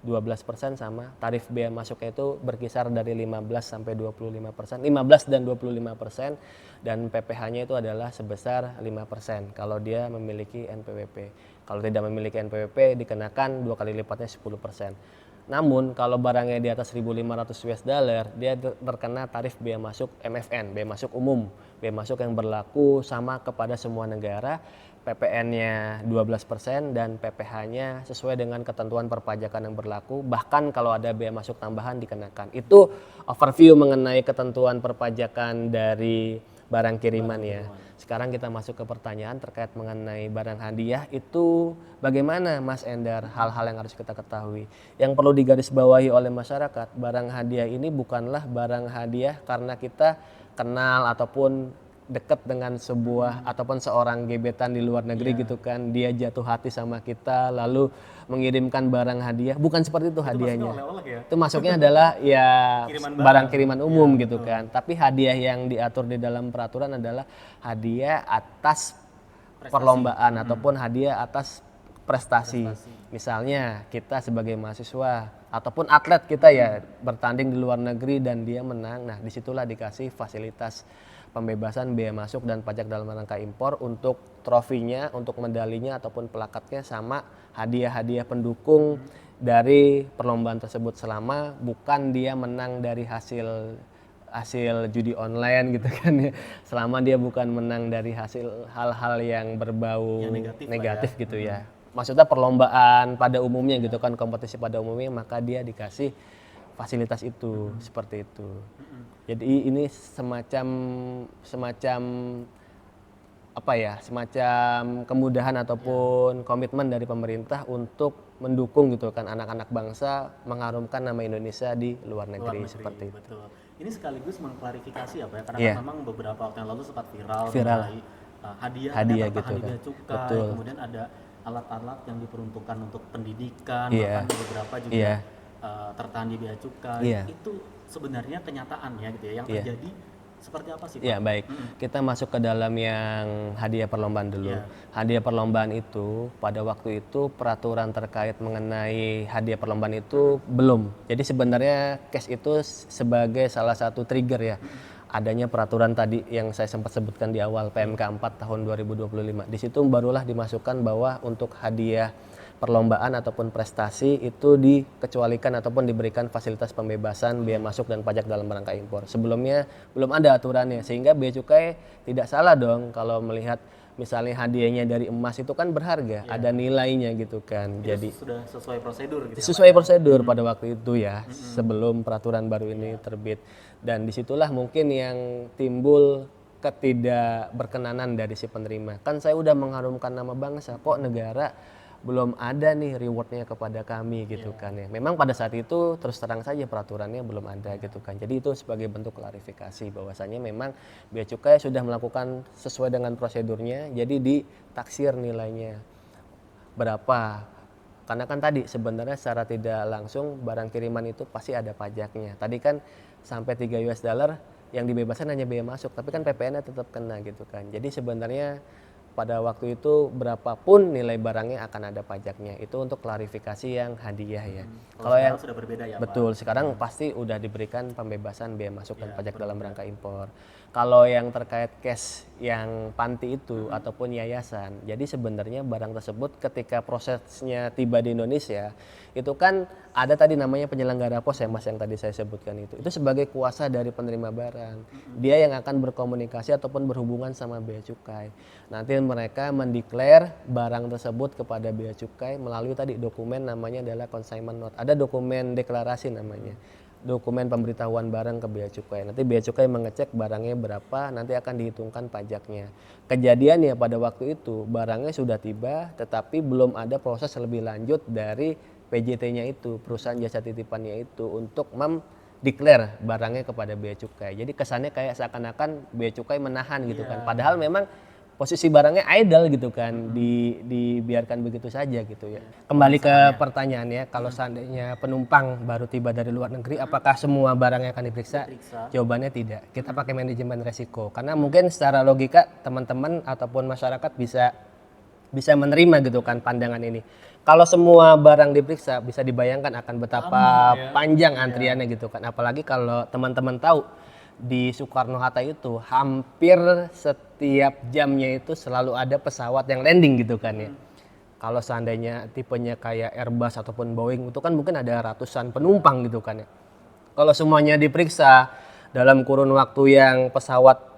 12% sama tarif bea masuknya itu berkisar dari 15 sampai 25%, 15 dan 25%, dan PPh-nya itu adalah sebesar 5% kalau dia memiliki NPWP. Kalau tidak memiliki NPWP dikenakan 2 kali lipatnya 10%. Namun kalau barangnya di atas 1.500 US dollar, dia terkena tarif bea masuk MFN, bea masuk umum, bea masuk yang berlaku sama kepada semua negara. PPN-nya 12% dan PPh-nya sesuai dengan ketentuan perpajakan yang berlaku. Bahkan kalau ada bea masuk tambahan dikenakan. Itu overview mengenai ketentuan perpajakan dari barang kiriman ya. Sekarang kita masuk ke pertanyaan terkait mengenai barang hadiah itu bagaimana Mas Endar, hal-hal yang harus kita ketahui. Yang perlu digarisbawahi oleh masyarakat, barang hadiah ini bukanlah barang hadiah karena kita kenal ataupun dekat dengan sebuah ataupun seorang gebetan di luar negeri gitu kan, dia jatuh hati sama kita lalu mengirimkan barang hadiah, bukan seperti itu hadiahnya. Itu masuknya adalah ya barang kiriman umum gitu kan. Tapi hadiah yang diatur di dalam peraturan adalah hadiah atas perlombaan ataupun hadiah atas prestasi. Misalnya kita sebagai mahasiswa ataupun atlet kita ya bertanding di luar negeri dan dia menang. Nah, disitulah dikasih fasilitas pembebasan bea masuk dan pajak dalam rangka impor untuk trofinya, untuk medalinya ataupun plakatnya sama hadiah-hadiah pendukung dari perlombaan tersebut selama bukan dia menang dari hasil judi online gitu kan ya. Selama dia bukan menang dari hasil hal-hal yang berbau negatif gitu ya. Maksudnya perlombaan pada umumnya gitu kan, kompetisi pada umumnya, maka dia dikasih fasilitas itu seperti itu. Jadi ini semacam apa ya, semacam kemudahan ataupun komitmen dari pemerintah untuk mendukung gitu kan anak-anak bangsa mengharumkan nama Indonesia di luar negeri seperti itu. Betul. Ini sekaligus mengklarifikasi apa ya, karena kan memang beberapa waktu yang lalu sempat viral. Hadiah gitu kan. Cukai, kemudian ada alat-alat yang diperuntukkan untuk pendidikan, bahkan beberapa juga tertahan di bea cukai. Itu sebenarnya kenyataannya gitu ya, yang terjadi seperti apa sih Pak? Ya baik, kita masuk ke dalam yang hadiah perlombaan dulu. Hadiah perlombaan itu pada waktu itu peraturan terkait mengenai hadiah perlombaan itu belum. Jadi sebenarnya case itu sebagai salah satu trigger ya. Adanya peraturan tadi yang saya sempat sebutkan di awal, PMK 4 tahun 2025. Di situ barulah dimasukkan bahwa untuk hadiah perlombaan ataupun prestasi itu dikecualikan ataupun diberikan fasilitas pembebasan bea masuk dan pajak dalam rangka impor. Sebelumnya belum ada aturannya, sehingga bea cukai tidak salah dong kalau melihat misalnya hadiahnya dari emas itu kan berharga, ada nilainya gitu kan. Itu jadi sudah sesuai prosedur gitu. Sesuai prosedur pada waktu itu ya, sebelum peraturan baru ini terbit. Dan disitulah mungkin yang timbul ketidakberkenanan dari si penerima. Kan saya udah mengharumkan nama bangsa, kok negara belum ada nih rewardnya kepada kami gitu kan ya. Memang pada saat itu terus terang saja peraturannya belum ada gitu kan. Jadi itu sebagai bentuk klarifikasi bahwasanya memang bea cukai sudah melakukan sesuai dengan prosedurnya. Jadi ditaksir nilainya berapa. Karena kan tadi sebenarnya secara tidak langsung barang kiriman itu pasti ada pajaknya. Tadi kan sampai 3 US dollar yang dibebaskan hanya bea masuk, tapi kan PPN-nya tetap kena gitu kan. Jadi sebenarnya pada waktu itu berapapun nilai barangnya akan ada pajaknya. Itu untuk klarifikasi yang hadiah ya. Kalau yang sudah berbeda ya betul, Pak? Sekarang pasti udah diberikan pembebasan bea masuk dan pajak dalam rangka impor. Kalau yang terkait cash yang panti itu ataupun yayasan, jadi sebenarnya barang tersebut ketika prosesnya tiba di Indonesia itu kan ada tadi namanya penyelenggara pos ya Mas yang tadi saya sebutkan itu sebagai kuasa dari penerima barang. Dia yang akan berkomunikasi ataupun berhubungan sama bea cukai. Nanti mereka mendeklar barang tersebut kepada bea cukai melalui tadi dokumen namanya adalah consignment note. Ada dokumen deklarasi namanya. Dokumen pemberitahuan barang ke bea cukai. Nanti bea cukai mengecek barangnya berapa, nanti akan dihitungkan pajaknya. Kejadiannya pada waktu itu barangnya sudah tiba, tetapi belum ada proses lebih lanjut dari PJT-nya itu, perusahaan jasa titipannya itu untuk mendeklar barangnya kepada bea cukai. Jadi kesannya kayak seakan-akan bea cukai menahan gitu kan. Padahal memang posisi barangnya idle gitu kan, dibiarkan begitu saja gitu ya. Kembali ke pertanyaannya, kalau seandainya penumpang baru tiba dari luar negeri, apakah semua barangnya akan diperiksa? Jawabannya tidak. Kita pakai manajemen resiko. Karena mungkin secara logika teman-teman ataupun masyarakat bisa menerima gitu kan pandangan ini. Kalau semua barang diperiksa, bisa dibayangkan akan betapa panjang antriannya gitu kan. Apalagi kalau teman-teman tahu di Soekarno-Hatta itu hampir setiap jamnya itu selalu ada pesawat yang landing gitu kan ya. Kalau seandainya tipenya kayak Airbus ataupun Boeing itu kan mungkin ada ratusan penumpang gitu kan ya. Kalau semuanya diperiksa dalam kurun waktu yang pesawat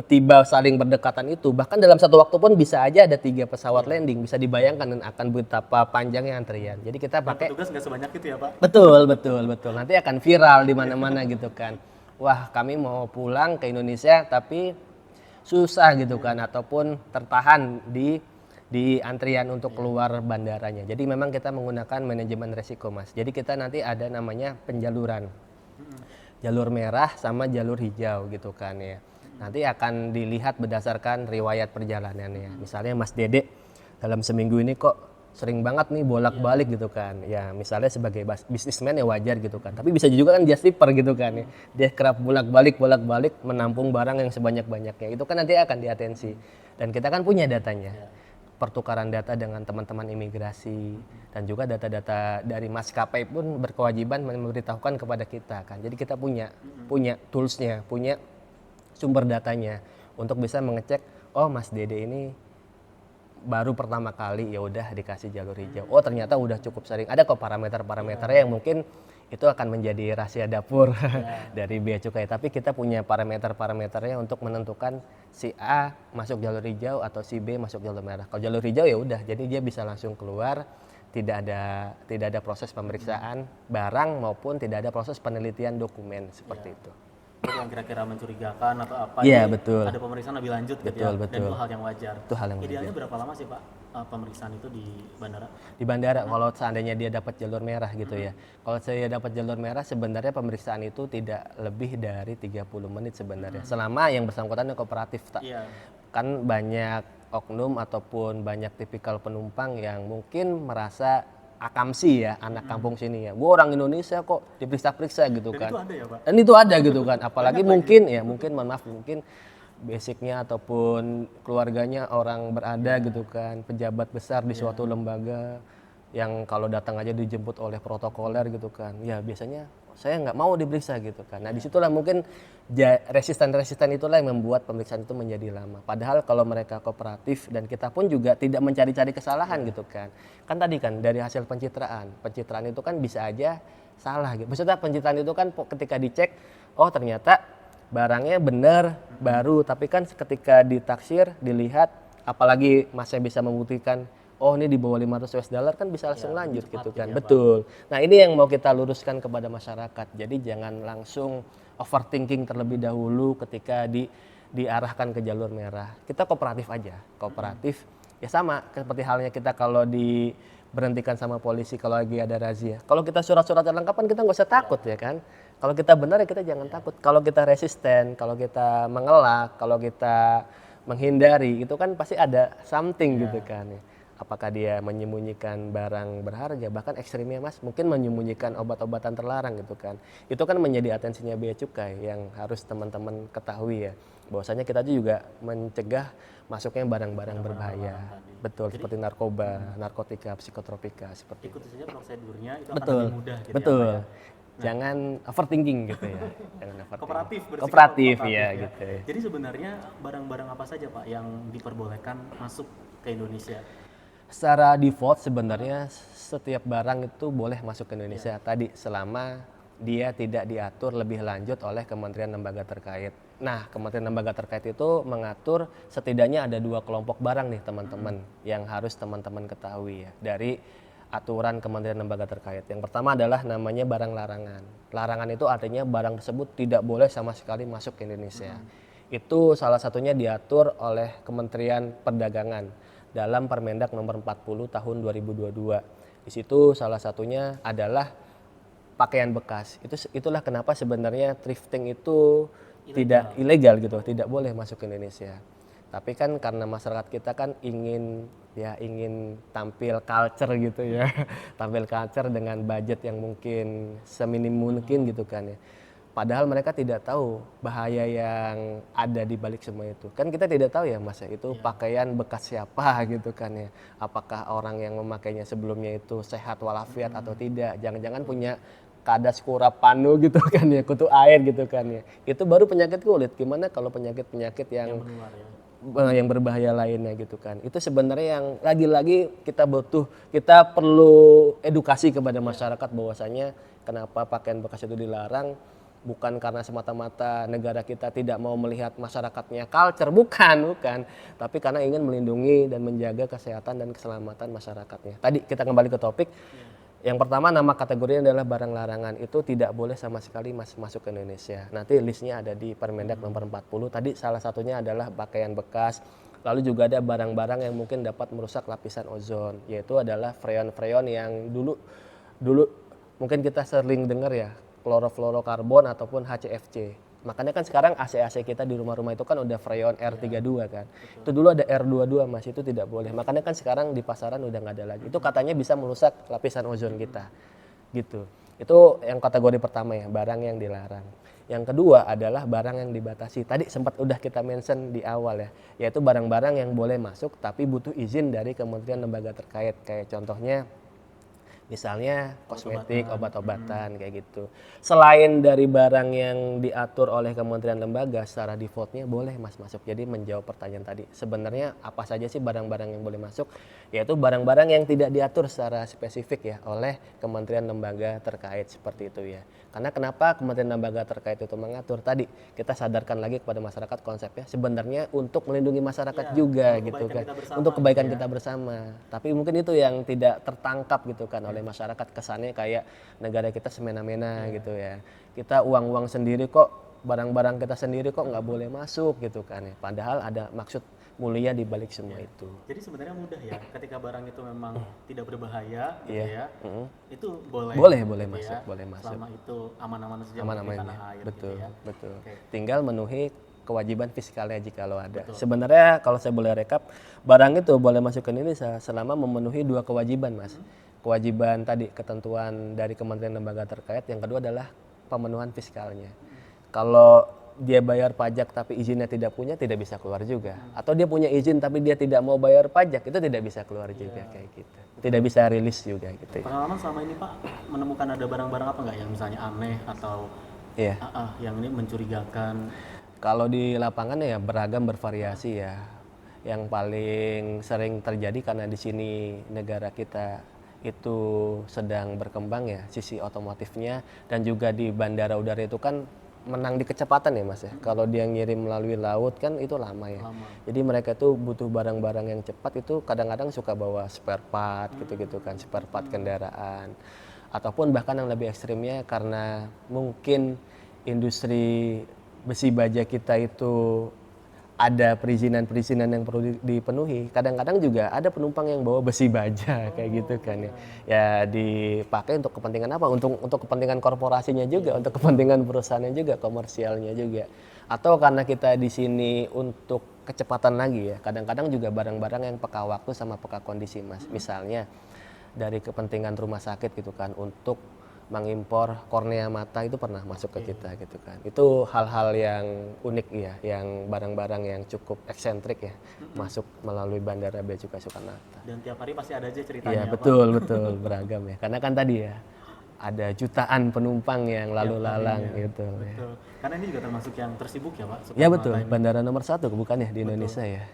tiba saling berdekatan itu, bahkan dalam satu waktu pun bisa aja ada 3 pesawat landing, bisa dibayangkan dan akan betapa panjangnya antrian. Jadi kita pakai Petugas nggak sebanyak itu ya Pak? betul. Nanti akan viral di mana-mana gitu kan. Wah, kami mau pulang ke Indonesia tapi susah gitu kan, ataupun tertahan di antrian untuk keluar bandaranya. Jadi memang kita menggunakan manajemen resiko Mas. Jadi kita nanti ada namanya penjaluran. Jalur merah sama jalur hijau gitu kan ya. Nanti akan dilihat berdasarkan riwayat perjalanannya. Misalnya Mas Dede dalam seminggu ini kok sering banget nih bolak-balik gitu kan. Ya misalnya sebagai bisnismen ya wajar gitu kan. Tapi bisa juga kan dia slipper gitu kan ya. Dia kerap bolak-balik menampung barang yang sebanyak-banyaknya. Itu kan nanti akan diatensi. Dan kita kan punya datanya. Pertukaran data dengan teman-teman imigrasi dan juga data-data dari maskapai pun berkewajiban memberitahukan kepada kita kan. Jadi kita punya toolsnya, punya sumber datanya untuk bisa mengecek, oh Mas Dede ini baru pertama kali ya udah dikasih jalur hijau. Oh ternyata udah cukup sering. Ada kok parameter-parameternya yang mungkin itu akan menjadi rahasia dapur dari Bea Cukai. Tapi kita punya parameter-parameternya untuk menentukan si A masuk jalur hijau atau si B masuk jalur merah. Kalau jalur hijau ya udah, jadi dia bisa langsung keluar, tidak ada proses pemeriksaan barang maupun tidak ada proses penelitian dokumen seperti itu. Jadi yang kira-kira mencurigakan atau apa, Iya, jadi betul. ada pemeriksaan lebih lanjut gitu Betul, ya. Dan betul. itu hal yang wajar. Itu hal yang Idealnya wajar. berapa lama sih Pak pemeriksaan itu di bandara? Di bandara kalau seandainya dia dapat jalur merah gitu ya. Kalau saya dapat jalur merah sebenarnya pemeriksaan itu tidak lebih dari 30 menit sebenarnya. Selama yang bersangkutan kooperatif Iya. Kan banyak oknum ataupun banyak tipikal penumpang yang mungkin merasa akamsi ya, anak kampung sini ya. Gue orang Indonesia kok diperiksa-periksa gitu Dan kan. itu ada ya Pak? Dan itu ada gitu kan. Apalagi mungkin basicnya ataupun keluarganya orang berada gitu kan, pejabat besar di suatu lembaga yang kalau datang aja dijemput oleh protokoler gitu kan. Ya biasanya saya nggak mau diperiksa gitu kan. Nah disitulah mungkin resisten itulah yang membuat pemeriksaan itu menjadi lama. Padahal kalau mereka kooperatif dan kita pun juga tidak mencari-cari kesalahan gitu kan. Kan tadi kan dari hasil pencitraan itu kan bisa aja salah gitu. Maksudnya pencitraan itu kan ketika dicek, oh ternyata barangnya benar baru, tapi kan ketika ditaksir dilihat, apalagi masnya bisa membuktikan oh ini di bawah 500 US dollar kan bisa langsung lanjut gitu kan. ya, Betul. Nah ini yang mau kita luruskan kepada masyarakat. Jadi jangan langsung overthinking terlebih dahulu ketika diarahkan ke jalur merah. Kita kooperatif aja. Kooperatif ya sama seperti halnya kita kalau diberhentikan sama polisi kalau lagi ada razia. Kalau kita surat-surat lengkap kan kita nggak usah takut ya kan. Kalau kita benar ya kita jangan takut. Kalau kita resisten, kalau kita mengelak, kalau kita menghindari, itu kan pasti ada something gitu kan ya. Apakah dia menyembunyikan barang berharga, bahkan ekstrimnya Mas mungkin menyembunyikan obat-obatan terlarang gitu kan. Itu kan menjadi atensinya Bea Cukai yang harus teman-teman ketahui ya. Bahwasanya kita juga mencegah masuknya barang-barang berbahaya. Betul. Jadi, seperti narkoba, narkotika, psikotropika seperti ikuti saja prosedurnya, itu betul, akan lebih mudah gitu betul. ya Pak ya. Jangan overthinking gitu ya. Jangan overthinking. Kooperatif Kooperatif ya gitu. Jadi sebenarnya barang-barang apa saja Pak yang diperbolehkan masuk ke Indonesia? Secara default sebenarnya setiap barang itu boleh masuk ke Indonesia tadi selama dia tidak diatur lebih lanjut oleh kementerian lembaga terkait. Nah, kementerian lembaga terkait itu mengatur setidaknya ada 2 kelompok barang nih teman-teman yang harus teman-teman ketahui ya dari aturan kementerian lembaga terkait. Yang pertama adalah namanya barang larangan. Larangan itu artinya barang tersebut tidak boleh sama sekali masuk ke Indonesia. Itu salah satunya diatur oleh Kementerian Perdagangan dalam Permendak nomor 40 tahun 2022. Di situ salah satunya adalah pakaian bekas. Itulah kenapa sebenarnya thrifting itu tidak ilegal gitu, tidak boleh masuk ke Indonesia. Tapi kan karena masyarakat kita kan ingin tampil culture gitu ya. Tampil culture dengan budget yang mungkin seminim mungkin gitu kan ya. Padahal mereka tidak tahu bahaya yang ada di balik semua itu. Kan kita tidak tahu ya Mas ya, itu pakaian bekas siapa gitu kan ya. Apakah orang yang memakainya sebelumnya itu sehat walafiat atau tidak. Jangan-jangan punya kadas kurap panu gitu kan ya, kutu air gitu kan ya. Itu baru penyakit kulit. Gimana kalau penyakit-penyakit yang menular ya. yang berbahaya lainnya gitu kan. Itu sebenarnya yang lagi-lagi kita perlu edukasi kepada masyarakat bahwasanya kenapa pakaian bekas itu dilarang bukan karena semata-mata negara kita tidak mau melihat masyarakatnya culture, bukan, tapi karena ingin melindungi dan menjaga kesehatan dan keselamatan masyarakatnya. Tadi kita kembali ke topik. Yang pertama, nama kategorinya adalah barang larangan, itu tidak boleh sama sekali masuk ke Indonesia. Nanti listnya ada di Permendak nomor 40. Tadi salah satunya adalah pakaian bekas. Lalu juga ada barang-barang yang mungkin dapat merusak lapisan ozon, yaitu adalah freon-freon yang dulu mungkin kita sering dengar ya, klorofluorokarbon ataupun HCFC. Makanya kan sekarang AC-AC kita di rumah-rumah itu kan udah freon R32 kan. Betul. Itu dulu ada R22 Mas, itu tidak boleh. Makanya kan sekarang di pasaran udah nggak ada lagi. Itu katanya bisa merusak lapisan ozon kita. Gitu. Itu yang kategori pertama ya, barang yang dilarang. Yang kedua adalah barang yang dibatasi. Tadi sempat udah kita mention di awal ya, yaitu barang-barang yang boleh masuk tapi butuh izin dari kementerian lembaga terkait. Kayak contohnya misalnya kosmetik, obat-obatan kayak gitu. Selain dari barang yang diatur oleh kementerian lembaga, secara defaultnya boleh Mas masuk. Jadi menjawab pertanyaan tadi, sebenarnya apa saja sih barang-barang yang boleh masuk? Yaitu barang-barang yang tidak diatur secara spesifik ya oleh kementerian lembaga terkait seperti itu ya. Karena kenapa kementerian lembaga terkait itu mengatur? Tadi kita sadarkan lagi kepada masyarakat konsepnya sebenarnya untuk melindungi masyarakat juga gitu kan. Untuk kebaikan kita bersama. Tapi mungkin itu yang tidak tertangkap gitu kan oleh masyarakat, kesannya kayak negara kita semena-mena gitu ya. Kita uang-uang sendiri kok, barang-barang kita sendiri kok nggak boleh masuk gitu kan ya. Padahal ada maksud mulia di balik semua itu. Jadi sebenarnya mudah ya, ketika barang itu memang tidak berbahaya gitu ya, itu boleh. Boleh masuk, ya, boleh masuk. Selama itu aman-aman saja di tanah air. Betul, gitu ya. betul. Okay. Tinggal memenuhi kewajiban fiskalnya jikalau ada. Betul. Sebenarnya kalau saya boleh rekap, barang itu boleh masuk ke Indonesia selama memenuhi 2 kewajiban Mas. Kewajiban tadi ketentuan dari kementerian lembaga terkait, yang kedua adalah pemenuhan fiskalnya. Kalau dia bayar pajak tapi izinnya tidak punya, tidak bisa keluar juga. Atau dia punya izin tapi dia tidak mau bayar pajak, itu tidak bisa keluar juga kayak gitu. Tidak bisa rilis juga gitu. Pengalaman selama ini Pak, menemukan ada barang-barang apa nggak yang misalnya aneh atau yang ini mencurigakan? Kalau di lapangan ya beragam, bervariasi ya. Yang paling sering terjadi karena di sini negara kita itu sedang berkembang ya, sisi otomotifnya, dan juga di bandara udara itu kan menang di kecepatan ya Mas ya. Kalau dia ngirim melalui laut kan itu lama ya. Jadi mereka tuh butuh barang-barang yang cepat, itu kadang-kadang suka bawa spare part gitu-gitu kan, spare part kendaraan. Ataupun bahkan yang lebih ekstrimnya karena mungkin industri besi baja kita itu ada perizinan yang perlu dipenuhi. Kadang-kadang juga ada penumpang yang bawa besi baja kayak gitu kan ya. Ya dipakai untuk kepentingan apa? Untuk kepentingan korporasinya juga, untuk kepentingan perusahaannya juga, komersialnya juga. Atau karena kita di sini untuk kecepatan lagi ya. Kadang-kadang juga barang-barang yang peka waktu sama peka kondisi Mas. Misalnya dari kepentingan rumah sakit gitu kan, untuk mengimpor kornea mata itu pernah masuk ke kita gitu kan. Itu hal-hal yang unik ya, yang barang-barang yang cukup eksentrik ya, masuk melalui Bandara Bea Cukai Soekarno-Hatta. Dan tiap hari pasti ada aja ceritanya. Iya betul beragam ya. Karena kan tadi ya ada jutaan penumpang yang lalu lalang gitu. Betul. Ya. Karena ini juga termasuk yang tersibuk ya Pak. Ya betul, bandara nomor 1 bukan ya di Indonesia ya.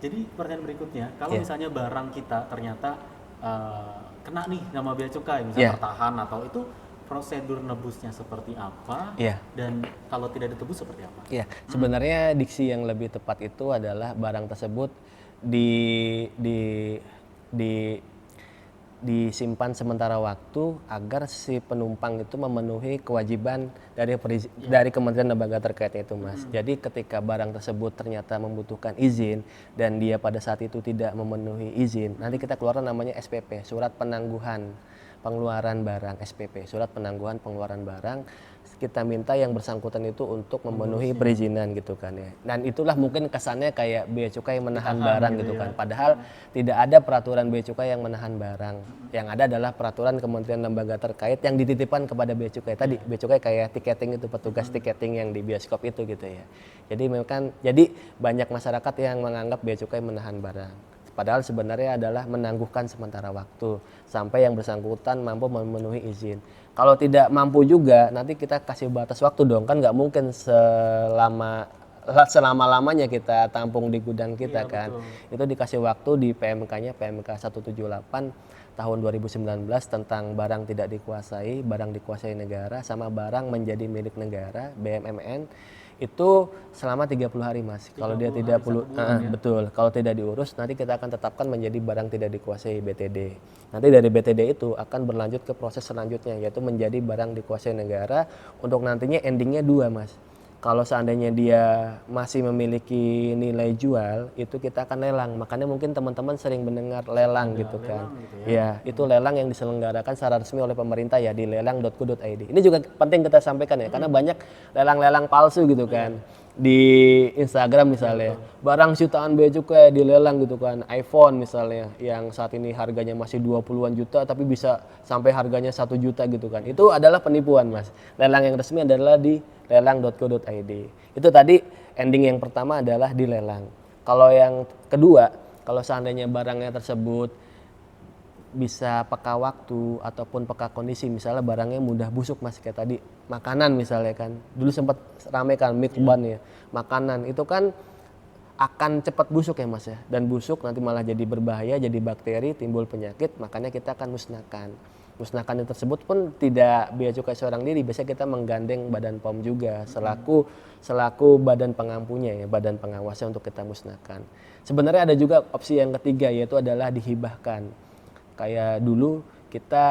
Jadi pertanyaan berikutnya, kalau misalnya barang kita ternyata kena nih nama bea cukai, misalnya tertahan atau itu, prosedur nebusnya seperti apa? Dan kalau tidak ditebus seperti apa? Sebenarnya diksi yang lebih tepat itu adalah barang tersebut disimpan sementara waktu agar si penumpang itu memenuhi kewajiban dari kementerian lembaga terkaitnya itu Mas. Jadi ketika barang tersebut ternyata membutuhkan izin dan dia pada saat itu tidak memenuhi izin, nanti kita keluarkan namanya SPP, surat penangguhan pengeluaran barang, SPP, surat penangguhan pengeluaran barang. Kita minta yang bersangkutan itu untuk memenuhi perizinan gitu kan ya. Dan itulah mungkin kesannya kayak bea cukai menahan barang gitu kan. Padahal tidak ada peraturan bea cukai yang menahan barang. Yang ada adalah peraturan kementerian lembaga terkait yang dititipkan kepada bea cukai. Tadi bea cukai kayak tiketing itu, petugas tiketing yang di bioskop itu gitu ya. Jadi banyak masyarakat yang menganggap bea cukai menahan barang. Padahal sebenarnya adalah menangguhkan sementara waktu sampai yang bersangkutan mampu memenuhi izin. Kalau tidak mampu juga, nanti kita kasih batas waktu dong, kan nggak mungkin selama selama-lamanya kita tampung di gudang kita kan. betul. Itu dikasih waktu di PMK-nya, PMK 178 tahun 2019 tentang barang tidak dikuasai, barang dikuasai negara, sama barang menjadi milik negara, BMMN. Itu selama 30 hari Mas. Kalau dia 30 tidak hari, 1 bulan ya? betul. Kalau tidak diurus nanti kita akan tetapkan menjadi barang tidak dikuasai BTD. Nanti dari BTD itu akan berlanjut ke proses selanjutnya, yaitu menjadi barang dikuasai negara. Untuk nantinya endingnya 2 Mas. Kalau seandainya dia masih memiliki nilai jual, itu kita akan lelang. Makanya mungkin teman-teman sering mendengar lelang gitu kan. lelang gitu Ya, itu lelang yang diselenggarakan secara resmi oleh pemerintah ya di lelang.go.id. Ini juga penting kita sampaikan ya, karena banyak lelang-lelang palsu gitu kan. Di Instagram misalnya, barang jutaan bea cukai dilelang gitu kan, iPhone misalnya yang saat ini harganya masih 20-an juta tapi bisa sampai harganya 1 juta gitu kan. Itu adalah penipuan Mas. Lelang yang resmi adalah di lelang.co.id. Itu tadi ending yang pertama adalah dilelang. Kalau yang kedua, kalau seandainya barangnya tersebut bisa peka waktu ataupun peka kondisi, misalnya barangnya mudah busuk Mas, kayak tadi makanan misalnya kan, dulu sempat rame kan mikban ya, makanan itu kan akan cepat busuk ya Mas ya, dan busuk nanti malah jadi berbahaya, jadi bakteri, timbul penyakit, makanya kita akan musnahkan. Musnahkan yang tersebut pun tidak bea cukai seorang diri, biasanya kita menggandeng Badan POM juga selaku badan pengampunya ya, badan pengawasnya untuk kita musnahkan. Sebenarnya ada juga opsi yang ketiga, yaitu adalah dihibahkan. Kayak dulu kita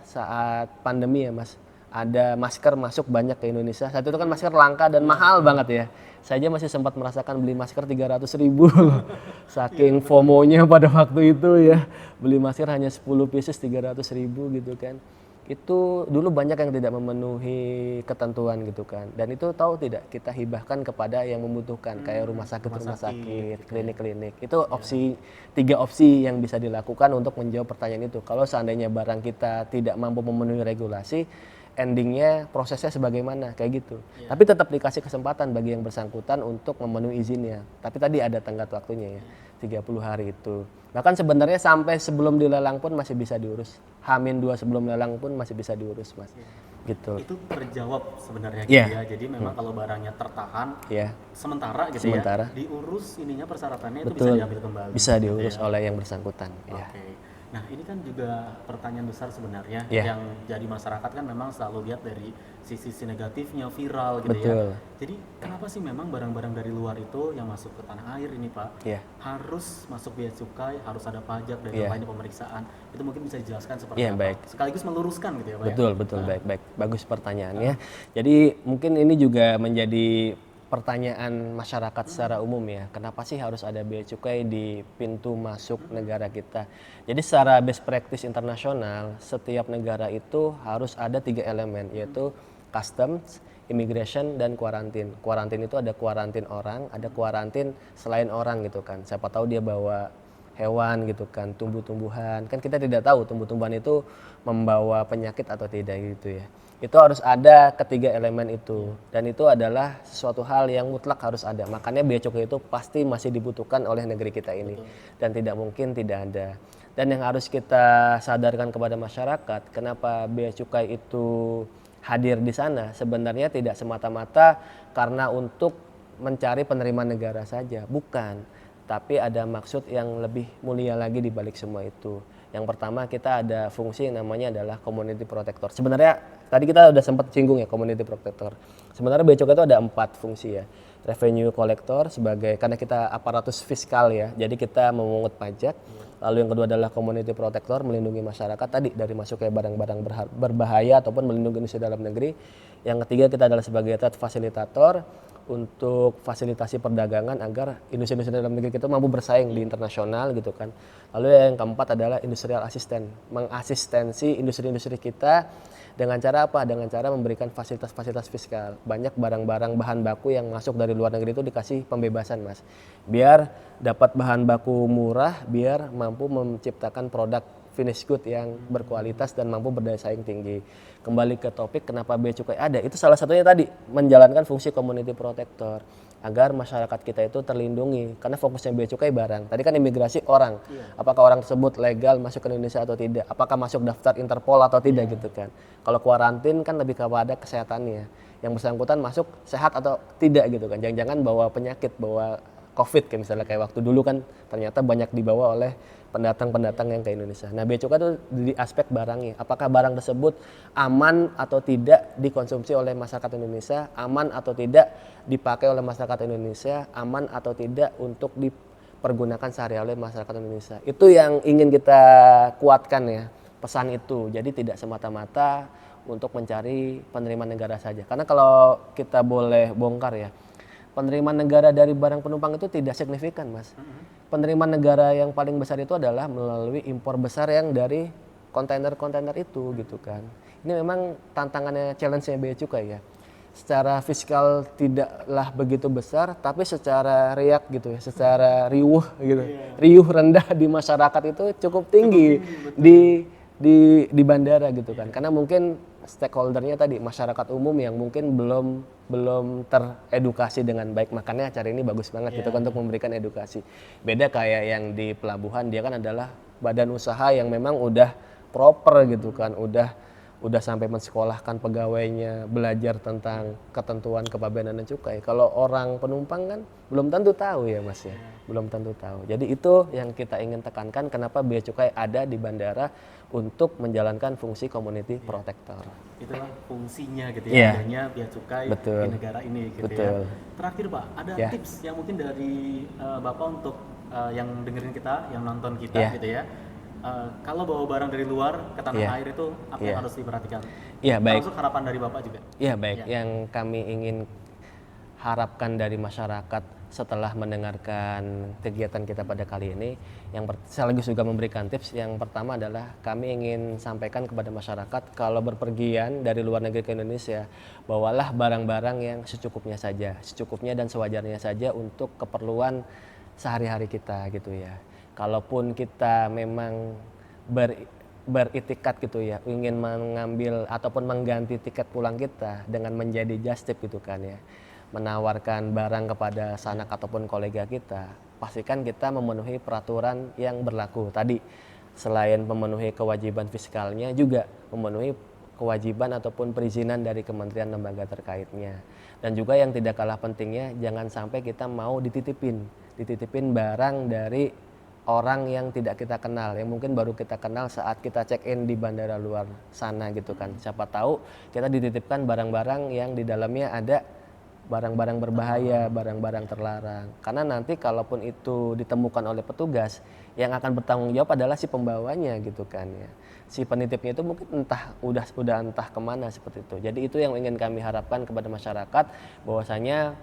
saat pandemi ya Mas, ada masker masuk banyak ke Indonesia. Saat itu kan masker langka dan mahal banget ya. Saya aja masih sempat merasakan beli masker 300.000 loh. Saking FOMO-nya pada waktu itu ya. Beli masker hanya 10 pieces 300.000 gitu kan. Itu dulu banyak yang tidak memenuhi ketentuan gitu kan. Dan itu tahu tidak, kita hibahkan kepada yang membutuhkan, kayak rumah sakit, klinik-klinik. Itu opsi, 3 opsi yang bisa dilakukan untuk menjawab pertanyaan itu. Kalau seandainya barang kita tidak mampu memenuhi regulasi, endingnya prosesnya sebagaimana kayak gitu. Tapi tetap dikasih kesempatan bagi yang bersangkutan untuk memenuhi izinnya. Tapi tadi ada tenggat waktunya ya, 30 hari itu. Bahkan sebenarnya sampai sebelum dilelang pun masih bisa diurus. H-2 sebelum lelang pun masih bisa diurus Mas. Gitu. Itu terjawab sebenarnya gitu ya. Jadi memang kalau barangnya tertahan sementara gitu ya, diurus ininya persyaratannya itu bisa diambil kembali. Bisa diurus oleh yang bersangkutan. Oke. Nah ini kan juga pertanyaan besar sebenarnya yang jadi masyarakat kan memang selalu lihat dari sisi negatifnya, viral gitu ya. Jadi kenapa sih memang barang-barang dari luar itu yang masuk ke tanah air ini Pak harus masuk bea cukai, harus ada pajak dan lainnya pemeriksaan? Itu mungkin bisa dijelaskan seperti apa? Baik. Sekaligus meluruskan gitu ya Pak. Betul, baik. Bagus pertanyaannya. Jadi mungkin ini juga menjadi pertanyaan masyarakat secara umum ya, kenapa sih harus ada bea cukai di pintu masuk negara kita? Jadi secara best practice internasional, setiap negara itu harus ada 3 elemen, yaitu customs, immigration, dan kuarantin. Kuarantin itu ada kuarantin orang, ada kuarantin selain orang gitu kan. Siapa tahu dia bawa hewan gitu kan, tumbuh-tumbuhan. Kan kita tidak tahu tumbuh-tumbuhan itu membawa penyakit atau tidak gitu ya. Itu harus ada ketiga elemen itu, dan itu adalah sesuatu hal yang mutlak harus ada. Makanya bea cukai itu pasti masih dibutuhkan oleh negeri kita ini, dan tidak mungkin tidak ada. Dan yang harus kita sadarkan kepada masyarakat, kenapa bea cukai itu hadir di sana, sebenarnya tidak semata-mata karena untuk mencari penerimaan negara saja, bukan. Tapi ada maksud yang lebih mulia lagi di balik semua itu. Yang pertama, kita ada fungsi yang namanya adalah community protector. Sebenarnya tadi kita udah sempat singgung ya community protector. Sebenarnya bea cukai itu ada 4 fungsi ya. Revenue collector sebagai, karena kita aparatus fiskal ya, jadi kita memungut pajak. Lalu yang kedua adalah community protector, melindungi masyarakat tadi dari masuknya barang-barang berbahaya ataupun melindungi industri dalam negeri. Yang ketiga, kita adalah sebagai trade facilitator untuk fasilitasi perdagangan agar industri-industri dalam negeri kita mampu bersaing di internasional gitu kan. Lalu yang keempat adalah industrial assistant, mengasistensi industri-industri kita dengan cara apa? Dengan cara memberikan fasilitas-fasilitas fiskal. Banyak barang-barang bahan baku yang masuk dari luar negeri itu dikasih pembebasan Mas. Biar dapat bahan baku murah, biar mampu menciptakan produk finish good yang berkualitas dan mampu berdaya saing tinggi. Kembali ke topik kenapa bea cukai ada, itu salah satunya tadi menjalankan fungsi community protector agar masyarakat kita itu terlindungi, karena fokusnya bea cukai barang. Tadi kan imigrasi orang, apakah orang tersebut legal masuk ke Indonesia atau tidak, apakah masuk daftar Interpol atau tidak gitu kan. Kalau kuarantin kan lebih kepada kesehatannya. yang bersangkutan masuk sehat atau tidak gitu kan. Jangan-jangan bawa penyakit, bawa COVID kayak misalnya kayak waktu dulu kan ternyata banyak dibawa oleh pendatang-pendatang yang ke Indonesia. Nah, bea cukai itu di aspek barangnya. Apakah barang tersebut aman atau tidak dikonsumsi oleh masyarakat Indonesia, aman atau tidak dipakai oleh masyarakat Indonesia, aman atau tidak untuk dipergunakan sehari-hari oleh masyarakat Indonesia. Itu yang ingin kita kuatkan ya, pesan itu. Jadi tidak semata-mata untuk mencari penerimaan negara saja. Karena kalau kita boleh bongkar ya, penerimaan negara dari barang penumpang itu tidak signifikan, Mas. Penerimaan negara yang paling besar itu adalah melalui impor besar yang dari kontainer-kontainer itu gitu kan. Ini memang tantangannya, challenge-nya bea cukai ya. Secara fiskal tidaklah begitu besar, tapi secara riak gitu ya, secara riuh gitu. Riuh rendah di masyarakat itu cukup tinggi di bandara gitu kan. Karena mungkin stakeholdernya tadi masyarakat umum yang mungkin belum teredukasi dengan baik, makanya acara ini bagus banget gitu kan untuk memberikan edukasi. Beda kayak yang di pelabuhan, dia kan adalah badan usaha yang memang udah proper gitu kan, udah sampai mensekolahkan pegawainya, belajar tentang ketentuan kepabeanan dan cukai. Kalau orang penumpang kan belum tentu tahu ya Mas ya, belum tentu tahu. Jadi itu yang kita ingin tekankan, kenapa bea cukai ada di bandara untuk menjalankan fungsi community protector. Itulah fungsinya gitu ya, Yeah. adanya bea cukai Betul. di negara ini gitu Betul. ya. Terakhir Pak, ada tips yang mungkin dari Bapak untuk yang dengerin kita, yang nonton kita gitu ya. Kalau bawa barang dari luar ke tanah air itu apa yang harus diperhatikan? Iya, baik. Termasuk harapan dari Bapak juga. Iya, baik. Yang kami ingin harapkan dari masyarakat setelah mendengarkan kegiatan kita pada kali ini, sekaligus juga memberikan tips. Yang pertama adalah kami ingin sampaikan kepada masyarakat kalau berpergian dari luar negeri ke Indonesia, bawalah barang-barang yang secukupnya dan sewajarnya saja untuk keperluan sehari-hari kita gitu ya. Kalaupun kita memang beritikat gitu ya, ingin mengambil ataupun mengganti tiket pulang kita dengan menjadi just tip gitu kan ya, menawarkan barang kepada sanak ataupun kolega kita, pastikan kita memenuhi peraturan yang berlaku tadi. Selain memenuhi kewajiban fiskalnya, juga memenuhi kewajiban ataupun perizinan dari kementerian lembaga terkaitnya. Dan juga yang tidak kalah pentingnya, jangan sampai kita mau dititipin barang dari orang yang tidak kita kenal, yang mungkin baru kita kenal saat kita check in di bandara luar sana gitu kan. Siapa tahu kita dititipkan barang-barang yang di dalamnya ada barang-barang berbahaya, barang-barang terlarang. Karena nanti kalaupun itu ditemukan oleh petugas, yang akan bertanggung jawab adalah si pembawanya gitu kan ya. Si penitipnya itu mungkin udah entah kemana seperti itu. Jadi itu yang ingin kami harapkan kepada masyarakat, bahwasanya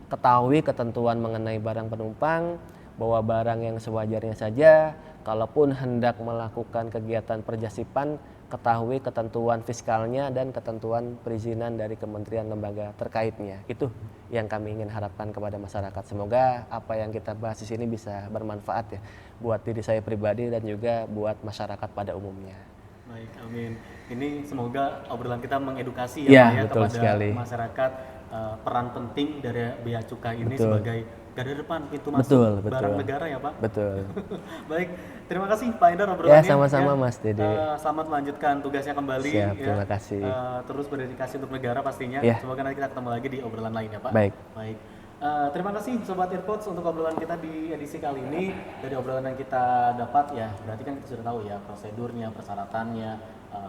ketahui ketentuan mengenai barang penumpang, bawa barang yang sewajarnya saja. Kalaupun hendak melakukan kegiatan perjasipan, ketahui ketentuan fiskalnya dan ketentuan perizinan dari kementerian lembaga terkaitnya. Itu yang kami ingin harapkan kepada masyarakat. Semoga apa yang kita bahas di sini bisa bermanfaat ya buat diri saya pribadi dan juga buat masyarakat pada umumnya. Baik, amin. Ini semoga obrolan kita mengedukasi Ya, Pak, ya betul kepada sekali. masyarakat peran penting dari bea cukai ini Betul. sebagai garda depan pintu masuk Betul. barang negara ya Pak. Betul. Baik, terima kasih Pak Endar obrolannya. Ya, sama-sama Mas Dede. Selamat melanjutkan tugasnya kembali. Siap, ya. terima kasih. Terus berdedikasi untuk negara pastinya. Ya. Semoga nanti kita ketemu lagi di obrolan lain ya Pak. Baik. Terima kasih Sobat Earpods untuk obrolan kita di edisi kali ini. Dari obrolan yang kita dapat ya, berarti kan kita sudah tahu ya prosedurnya, persyaratannya.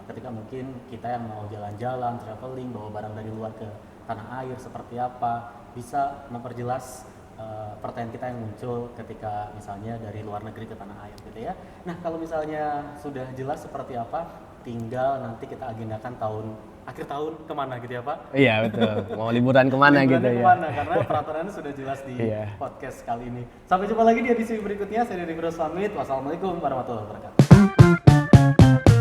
Ketika mungkin kita yang mau jalan-jalan, traveling, bawa barang dari luar ke tanah air seperti apa, bisa memperjelas pertanyaan kita yang muncul ketika misalnya dari luar negeri ke tanah air gitu ya. Nah kalau misalnya sudah jelas seperti apa, tinggal nanti kita agendakan akhir tahun kemana gitu ya Pak? Iya betul. Mau liburan kemana gitu ya? Kemana? Karena peraturannya sudah jelas di podcast kali ini. Sampai jumpa lagi di edisi berikutnya. Saya Deddy Firdaus pamit. Wassalamualaikum warahmatullahi wabarakatuh.